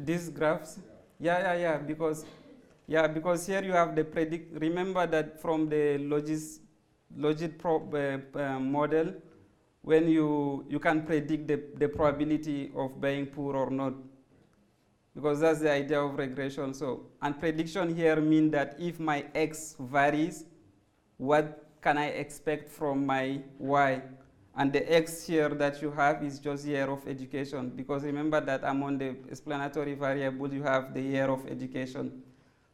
These graphs? Yeah. Because here you have the predict. Remember that from the Logistic model, when you can predict the probability of being poor or not, because that's the idea of regression. So, and prediction here means that if my x varies, what can I expect from my y? And the x here that you have is just year of education, because remember that among the explanatory variables you have the year of education.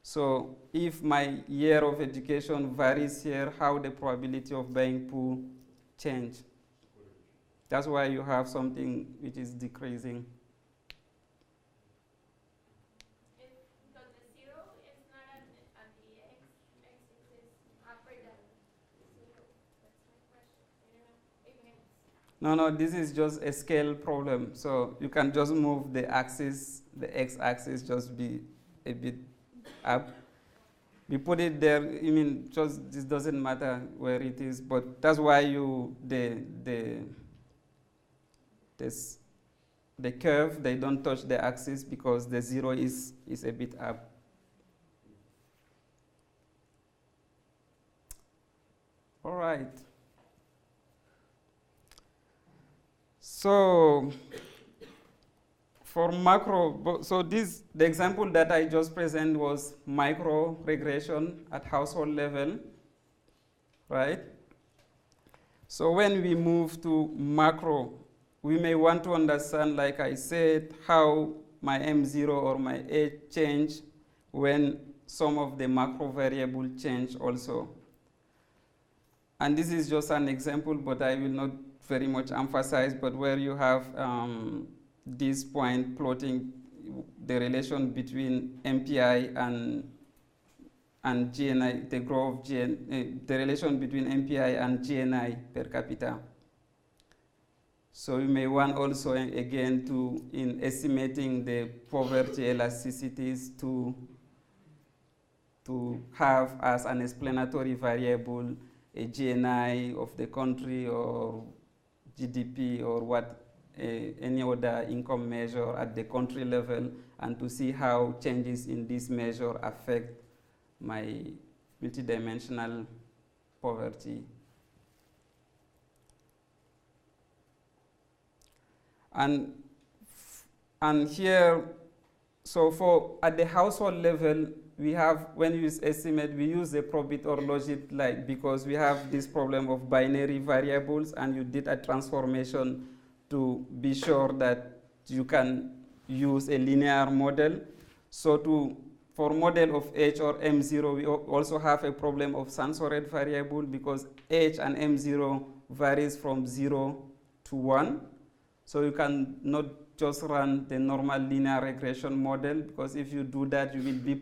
So if my year of education varies here, how the probability of being poor change? That's why you have something which is decreasing. Because the 0 is not at the x is upper than 0. That's my question. I don't know if it's... No, this is just a scale problem. So you can just move the axis, the x-axis just be a bit up. We put it there, just this doesn't matter where it is, but that's why the curve, they don't touch the axis because the 0 is a bit up. All right. So for macro, so the example that I just presented was micro regression at household level, right? So when we move to macro, we may want to understand, like I said, how my M0 or my A change when some of the macro variable change also. And this is just an example, but I will not very much emphasize, but where you have this point plotting the relation between MPI and GNI, the growth of the relation between MPI and GNI per capita. So you may want also again to, in estimating the poverty elasticities, to have as an explanatory variable a GNI of the country or GDP or what any other income measure at the country level, and to see how changes in this measure affect my multidimensional poverty. And here, so for at the household level, we have, when you use estimate, we use the probit or logit, like, because we have this problem of binary variables, and you did a transformation to be sure that you can use a linear model. So for model of H or M0, we also have a problem of censored variable, because H and M0 varies from 0 to 1. So you can not just run the normal linear regression model, because if you do that, you will be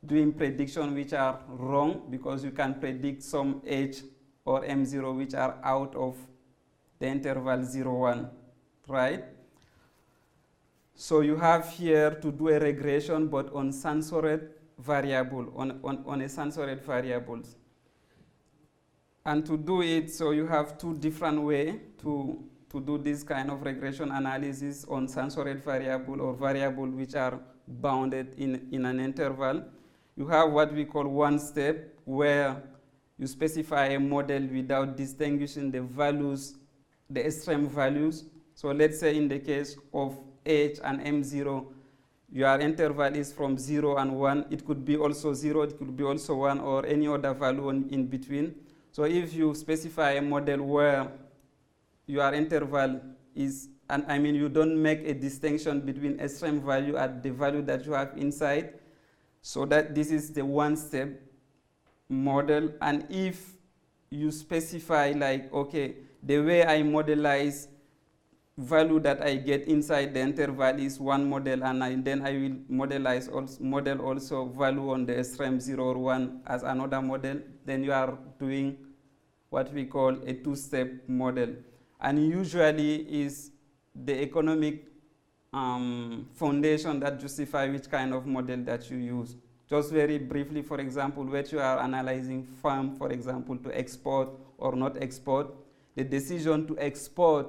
doing prediction which are wrong, because you can predict some H or M0 which are out of the interval 0, 1, right? So you have here to do a regression, but on censored variable, on a censored variables. And to do it, so you have two different ways to do this kind of regression analysis on censored variable or variable which are bounded in an interval. You have what we call one step, where you specify a model without distinguishing the values, the extreme values. So let's say in the case of H and M0, your interval is from 0 and 1. It could be also 0, it could be also 1, or any other value in between. So if you specify a model where your interval is, and I mean you don't make a distinction between extreme value at the value that you have inside, so that this is the one-step model. And if you specify, like, okay, the way I modelize value that I get inside the interval is one model, and then I will model also value on the extreme 0 or 1 as another model, then you are doing what we call a two-step model. And usually is the economic foundation that justify which kind of model that you use. Just very briefly, for example, when you are analyzing farm, for example, to export or not export, the decision to export,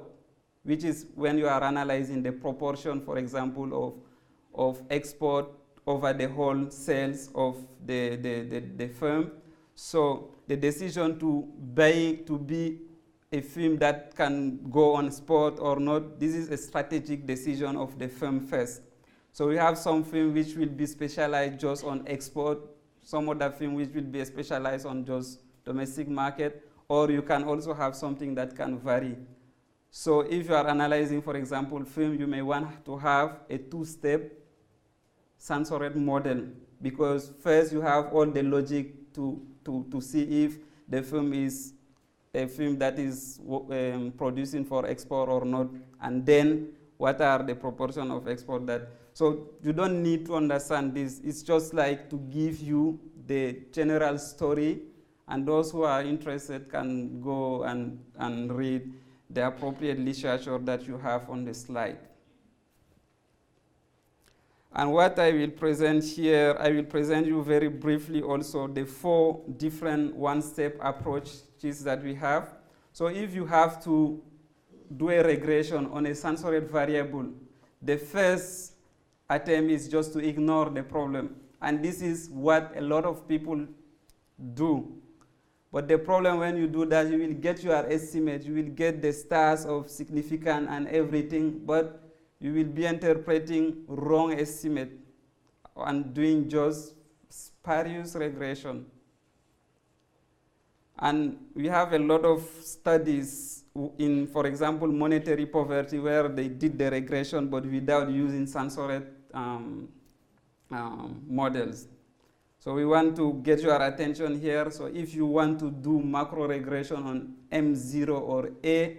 which is when you are analyzing the proportion, for example, of export over the whole sales of the firm. So the decision to be a film that can go on sport or not, this is a strategic decision of the firm first. So we have some film which will be specialized just on export, some other film which will be specialized on just domestic market, or you can also have something that can vary. So if you are analyzing, for example, film, you may want to have a two-step censored model, because first you have all the logic to see if the film is a film that is producing for export or not, and then what are the proportion of export that. So you don't need to understand this. It's just like to give you the general story, and those who are interested can go and read the appropriate literature that you have on the slide. And what I will present here, I will present you very briefly also the 4 different one-step approaches that we have. So if you have to do a regression on a censored variable, the first attempt is just to ignore the problem. And this is what a lot of people do. But the problem when you do that, you will get your estimate, you will get the stars of significance and everything, but you will be interpreting wrong estimate and doing just spurious regression. And we have a lot of studies in, for example, monetary poverty, where they did the regression but without using censored models. So we want to get your attention here. So if you want to do macro regression on M0 or A,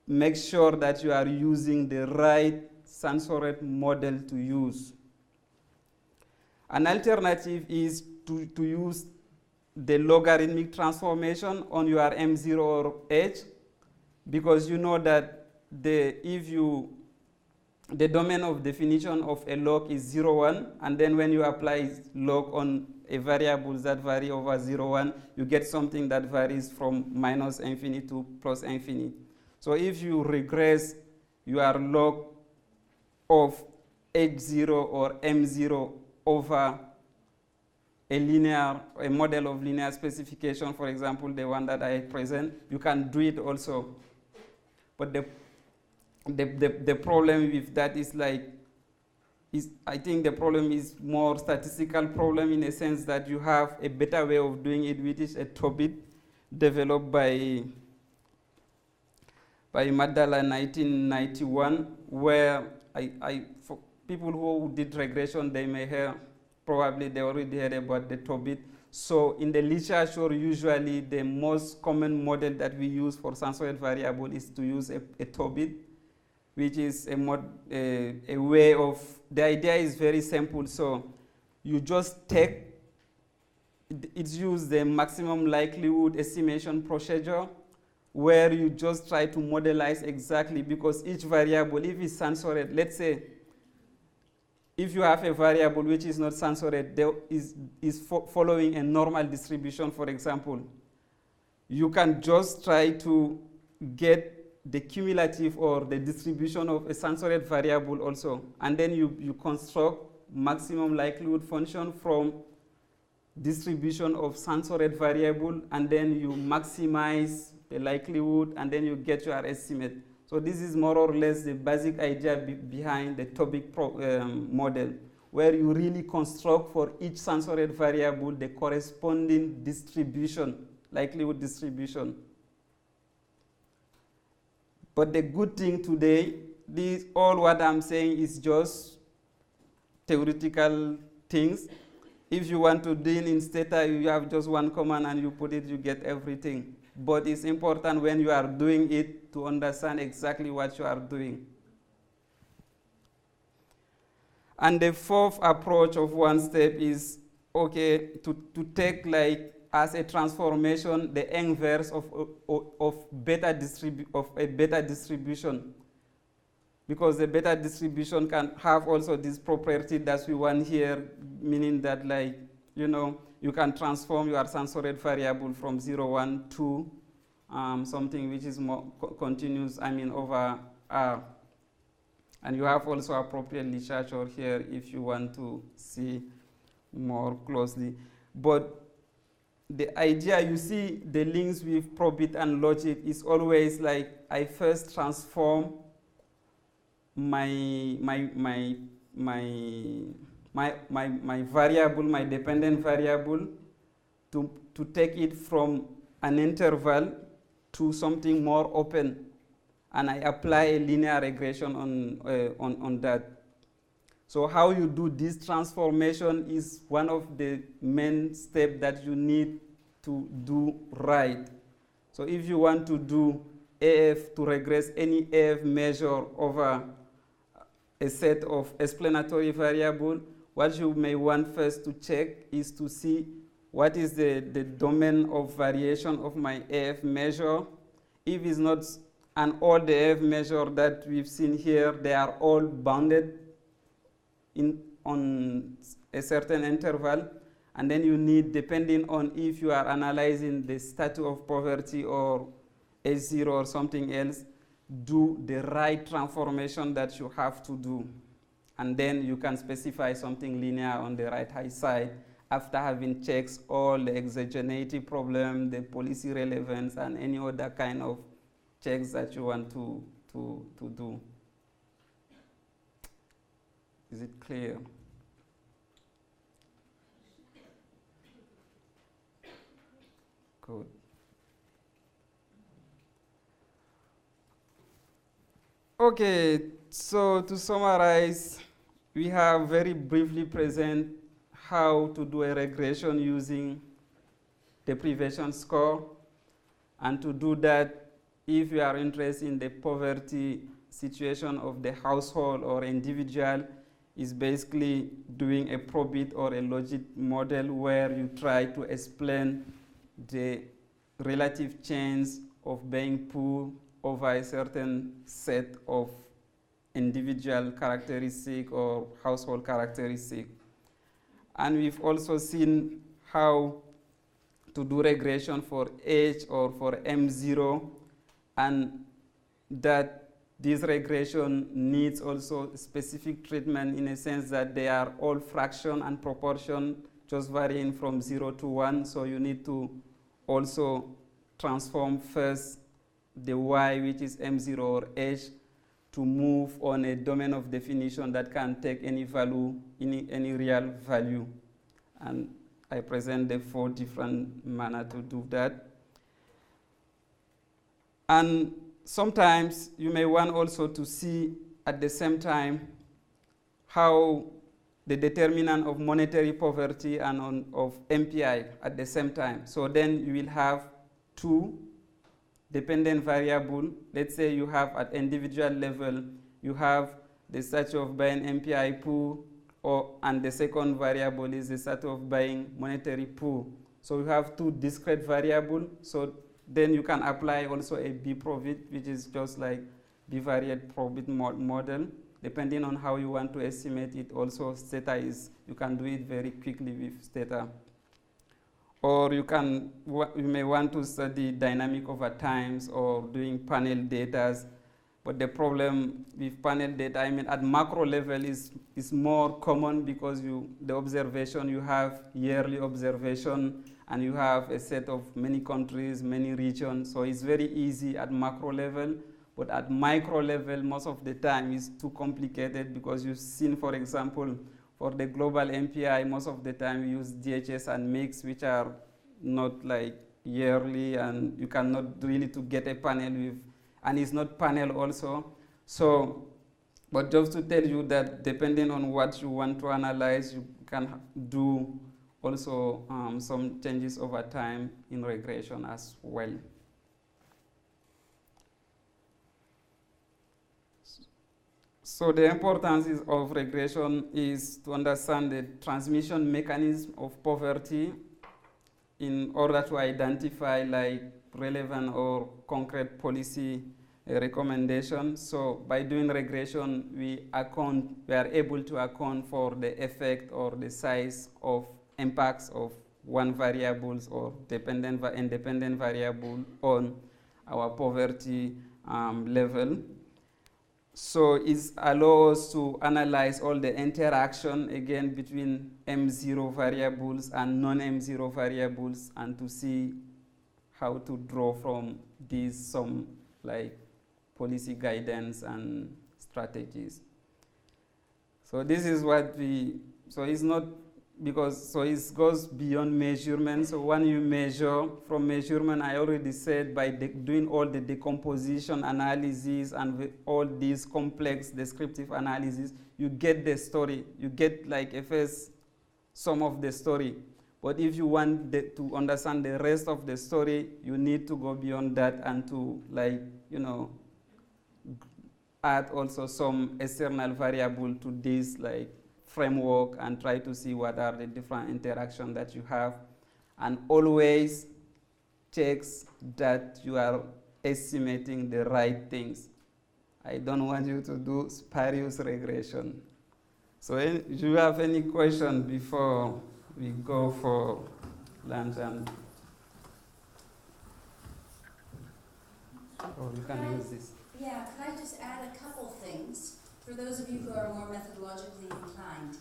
make sure that you are using the right censored model to use. An alternative is to use the logarithmic transformation on your M0 or H, because you know that the domain of definition of a log is 0, 1, and then when you apply log on a variable that vary over 0, 1, you get something that varies from minus infinity to plus infinity. So if you regress your log of H0 or M0 over a model of linear specification, for example, the one that I present, you can do it also. But the problem with that is I think the problem is more statistical problem in a sense that you have a better way of doing it, which is a TOBIT developed by Madala in 1991, where for people who did regression, they may hear, probably they already heard about the TOBIT. So in the literature, usually the most common model that we use for sensory variable is to use a TOBIT, which is a way of, the idea is very simple. So you just take, it's used the maximum likelihood estimation procedure, where you just try to modelize exactly, because each variable, if it's censored, let's say, if you have a variable which is not censored, there is following a normal distribution, for example, you can just try to get the cumulative or the distribution of a censored variable also, and then you construct maximum likelihood function from distribution of censored variable, and then you maximize the likelihood, and then you get your estimate. So this is more or less the basic idea behind the TOBIT model, where you really construct for each censored variable the corresponding distribution, likelihood distribution. But the good thing today, all what I'm saying is just theoretical things. If you want to deal in Stata, you have just one command and you put it, you get everything. But it's important when you are doing it to understand exactly what you are doing. And the fourth approach of one step is, okay, to take as a transformation the inverse of a beta distribution. Because the beta distribution can have also this property that we want here, meaning that you can transform your censored variable from 0, 1 to something which is more continuous, over R. And you have also appropriate literature here if you want to see more closely. But the idea, you see the links with probit and logic is always I first transform my variable, my dependent variable, to take it from an interval to something more open, and I apply a linear regression on that. So how you do this transformation is one of the main steps that you need to do right. So if you want to do AF, to regress any AF measure over a set of explanatory variable, what you may want first to check is to see what is the domain of variation of my AF measure. If it's not, and all the AF measure that we've seen here, they are all bounded on a certain interval, and then you need, depending on if you are analyzing the status of poverty or H0 or something else, do the right transformation that you have to do. And then you can specify something linear on the right-hand side after having checked all the exogeneity problem, the policy relevance, and any other kind of checks that you want to do. Is it clear? Good. Okay, so to summarize, we have very briefly present how to do a regression using deprivation score. And to do that, if you are interested in the poverty situation of the household or individual, is basically doing a probit or a logic model where you try to explain the relative change of being poor over a certain set of individual characteristic or household characteristic. And we've also seen how to do regression for H or for M0, and that this regression needs also specific treatment in a sense that they are all fraction and proportion just varying from 0 to 1, so you need to also transform first the y, which is m0 or h, to move on a domain of definition that can take any value, any real value. And I present the 4 different manner to do that. And sometimes you may want also to see at the same time how the determinant of monetary poverty and of MPI at the same time. So then you will have 2 dependent variable. Let's say you have at individual level, you have the stature of buying MPI pool, and the second variable is the stature of buying monetary pool. So you have 2 discrete variables. So then you can apply also a B-profit, which is just like bivariate profit model. Depending on how you want to estimate it, also theta is, you can do it very quickly with theta. Or you may want to study dynamic over times or doing panel data. But the problem with panel data, I mean, at macro level is more common because the observation, you have yearly observation, and you have a set of many countries, many regions. So it's very easy at macro level. But at micro level, most of the time it's too complicated because you've seen, for example, for the global MPI, most of the time we use DHS and mix, which are not like yearly, and you cannot really to get a panel with, and it's not panel also. So, but just to tell you that depending on what you want to analyze, you can do also some changes over time in regression as well. So the importance of regression is to understand the transmission mechanism of poverty in order to identify like relevant or concrete policy recommendations. So by doing regression, we are able to account for the effect or the size of impacts of one variables or dependent independent variable on our poverty level. So it allows us to analyze all the interaction again between M0 variables and non-M0 variables, and to see how to draw from these some like policy guidance and strategies. So this is what so it's not because, so it goes beyond measurement. So when you measure from measurement, I already said by doing all the decomposition analysis and with all these complex descriptive analysis, you get the story. You get like a first sum of the story. But if you want to understand the rest of the story, you need to go beyond that and to like, add also some external variable to this like framework and try to see what are the different interactions that you have, and always checks that you are estimating the right things. I don't want you to do spurious regression. So do you have any question before we go for lunch? And or you can use this. Yeah, could I just add a couple things for those of you who are more methodologically inclined?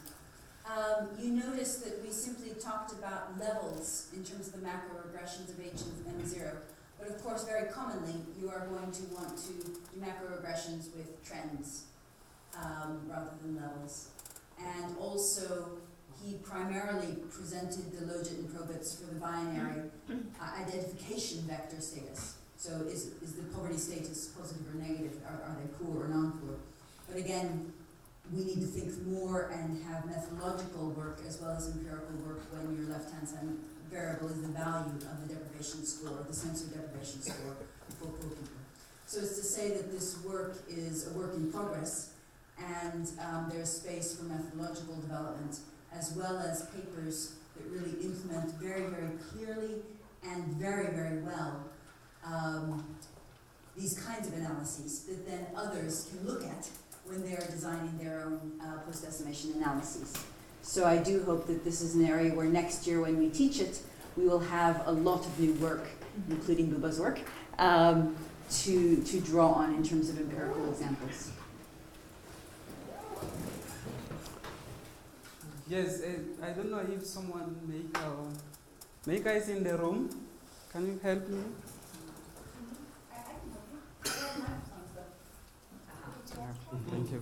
You notice that we simply talked about levels in terms of the macro regressions of H and M0. But of course, very commonly, you are going to want to do macro regressions with trends rather than levels. And also, he primarily presented the logit and probits for the binary identification vector status. So is the poverty status positive or negative? Are they poor or non-poor? But again, we need to think more and have methodological work as well as empirical work when your left-hand side variable is the value of the deprivation score, the sensory deprivation score for poor people. So it's to say that this work is a work in progress, and there's space for methodological development as well as papers that really implement very, very clearly and very, very well these kinds of analyses that then others can look at when they are designing their own post-estimation analyses. So I do hope that this is an area where next year when we teach it, we will have a lot of new work, including Bouba's work, to draw on in terms of empirical examples. Yes, I don't know if someone Meika is in the room. Can you help me? Thank you.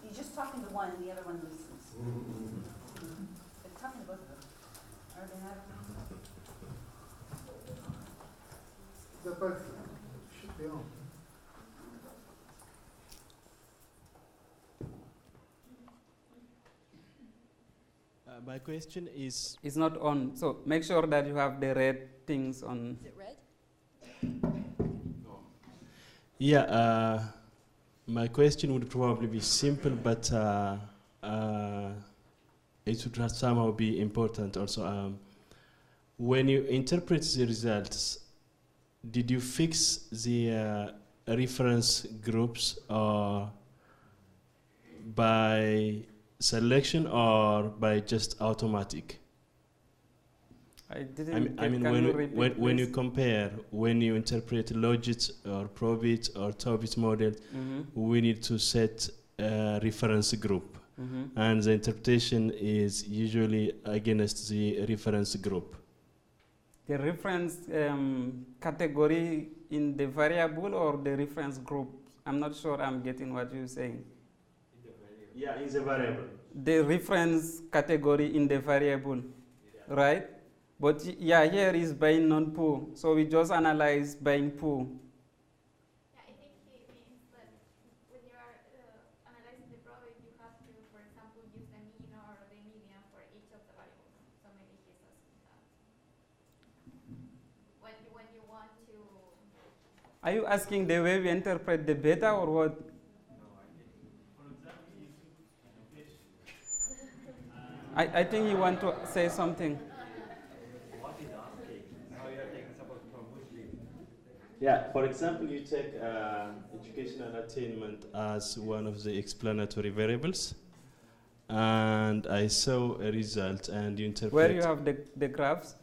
You're just talking to one and the other one listens. But talking to both of them. Are they not? The both should be on. My question is, It's not on, so make sure that you have the red things on. Is it red? my question would probably be simple, but it would somehow be important also. When you interpret the results, did you fix the reference groups or by selection or by just automatic? I didn't. I mean, can you repeat, when you please? compare, when you interpret logit or probit or tobit model, we need to set a reference group, and the interpretation is usually against the reference group. The reference category in the variable or the reference group? I'm not sure I'm getting what you're saying. Yeah, in the variable. The reference category in the variable, right? But yeah, here is by non-poor, so we just analyze by poor. Yeah, I think he means that when you are analyzing the probability, you have to, for example, use the mean or the median for each of the variables. So maybe he's asking that. When you want to. Are you asking the way we interpret the beta or what? I think you want to say something. Yeah, for example, you take educational attainment as one of the explanatory variables, and I saw a result, and you interpret. Where you have the graphs?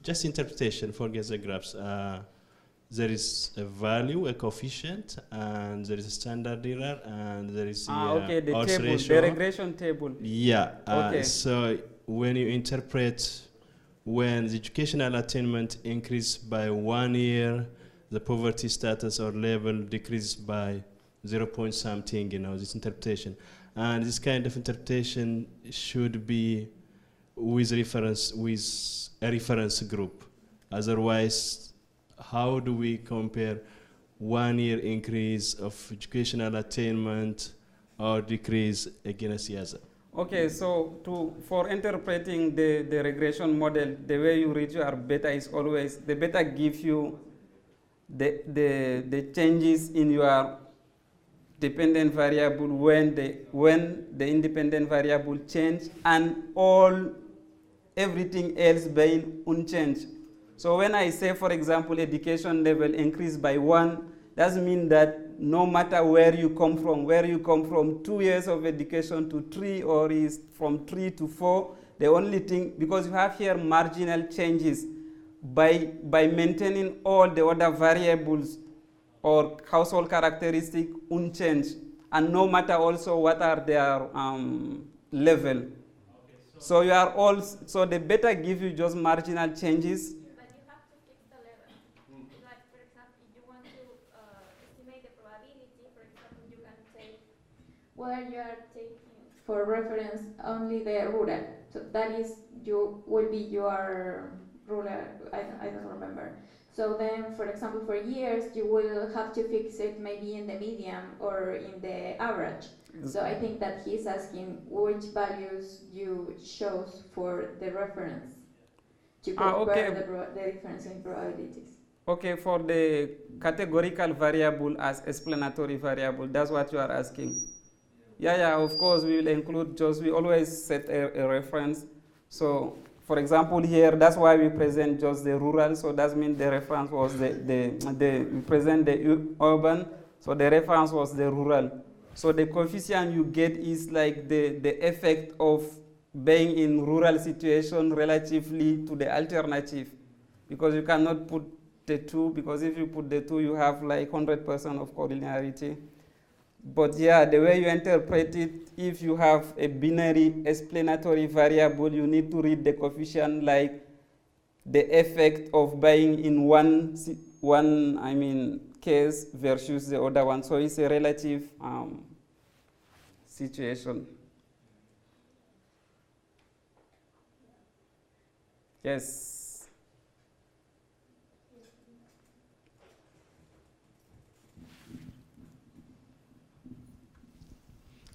Just interpretation, forget the graphs. There is a value, a coefficient, and there is a standard error, and there is the okay, the odds table, ratio. the regression table. Yeah. Okay. So when you interpret, when the educational attainment increases by 1 year, the poverty status or level decreases by 0 point something, this interpretation. And this kind of interpretation should be with a reference group. Otherwise, how do we compare 1 year increase of educational attainment or decrease against the other? Okay, so for interpreting the regression model, the way you reach your beta is always, the beta gives you the changes in your dependent variable when the independent variable change and everything else being unchanged. So when I say, for example, education level increased by 1, that means that no matter where you come from 2 years of education to 3 or is from 3 to 4, the only thing, because you have here marginal changes, by maintaining all the other variables or household characteristics unchanged, and no matter also what are their level. So you are all, so the beta gives you just marginal changes. But you have to fix the level. Like, for example, if you want to estimate the probability, for example, you can take where you are taking for reference only the rural. So that is, will be your rural, I don't remember. So then, for example, for years, you will have to fix it maybe in the median or in the average. So I think that he's asking which values you chose for the reference to compare the difference in probabilities. Okay, for the categorical variable as explanatory variable, that's what you are asking. Yeah, of course, we will include we always set a reference. So, for example, here, that's why we present just the rural, so that means the reference was we present the urban, so the reference was the rural. So the coefficient you get is like the effect of being in rural situation relatively to the alternative, because you cannot put the two, because if you put the two, you have like 100% of collinearity. But yeah, the way you interpret it, if you have a binary explanatory variable, you need to read the coefficient like the effect of buying in one case versus the other one. So it's a relative situation. Yes.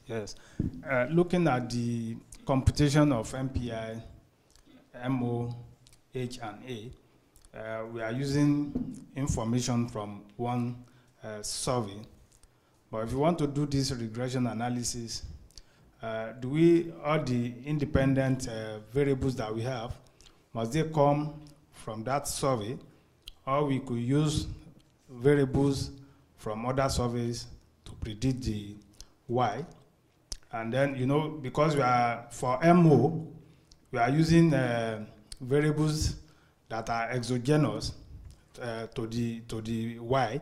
Yes. Looking at the computation of MPI, MO, H, and A, we are using information from one survey. But if you want to do this regression analysis, all the independent variables that we have, must they come from that survey, or we could use variables from other surveys to predict the Y? And then, because we are, for MO, we are using variables that are exogenous to the Y,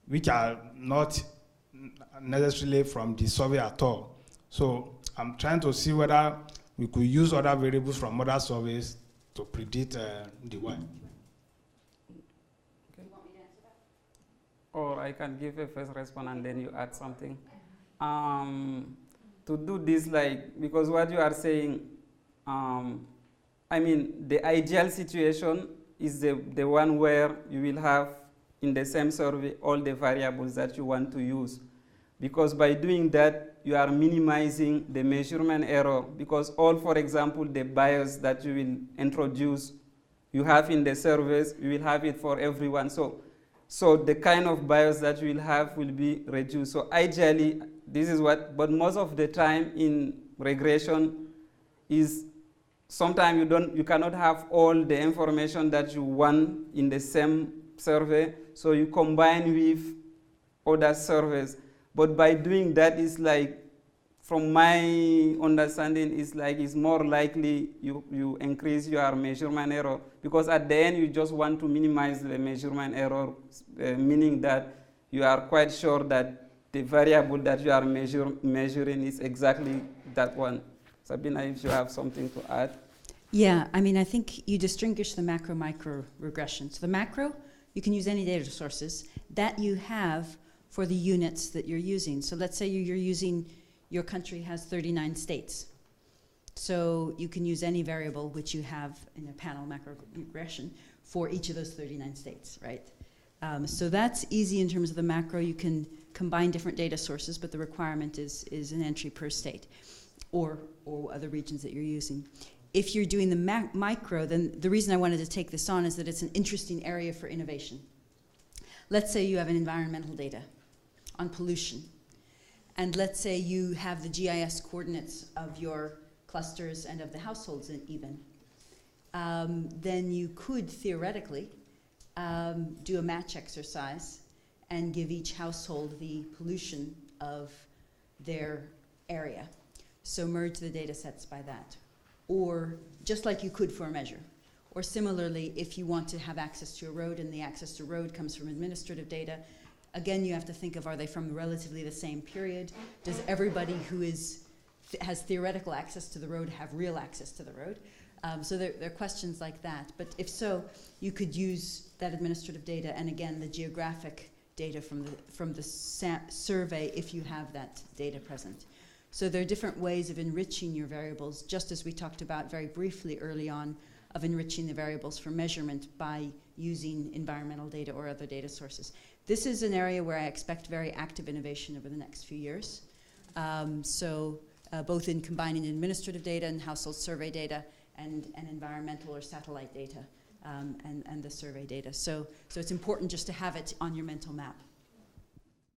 which are not necessarily from the survey at all. So I'm trying to see whether we could use other variables from other surveys to predict the Y. Okay. You want me to answer that? Or I can give a first response and then you add something. To do this, because what you are saying, the ideal situation is the one where you will have in the same survey all the variables that you want to use. Because by doing that, you are minimizing the measurement error, because for example, the bias that you will introduce, you have in the surveys, you will have it for everyone. So the kind of bias that you will have will be reduced. So ideally, this is but most of the time in regression is sometimes you cannot have all the information that you want in the same survey, so you combine with other surveys. But by doing that, it's from my understanding, it's more likely you increase your measurement error, because at the end you just want to minimize the measurement error, meaning that you are quite sure that the variable that you are measuring is exactly that one. Sabina, if you have something to add. Yeah, I think you distinguish the macro-micro regression. So the macro, you can use any data sources that you have for the units that you're using. So let's say your country has 39 states. So you can use any variable which you have in a panel macro regression for each of those 39 states, right? So that's easy in terms of the macro. You can combine different data sources, but the requirement is an entry per state or other regions that you're using. If you're doing the micro, then the reason I wanted to take this on is that it's an interesting area for innovation. Let's say you have an environmental data on pollution, and let's say you have the GIS coordinates of your clusters and of the households even. Then you could theoretically do a match exercise and give each household the pollution of their area. So merge the data sets by that. Or just like you could for a measure. Or similarly, if you want to have access to a road and the access to road comes from administrative data, again, you have to think of, are they from relatively the same period? Does everybody who has theoretical access to the road have real access to the road? So there are questions like that. But if so, you could use that administrative data and again, the geographic data from the survey if you have that data present. So there are different ways of enriching your variables, just as we talked about very briefly early on, of enriching the variables for measurement by using environmental data or other data sources. This is an area where I expect very active innovation over the next few years. Both in combining administrative data and household survey data and environmental or satellite data and the survey data. So it's important just to have it on your mental map.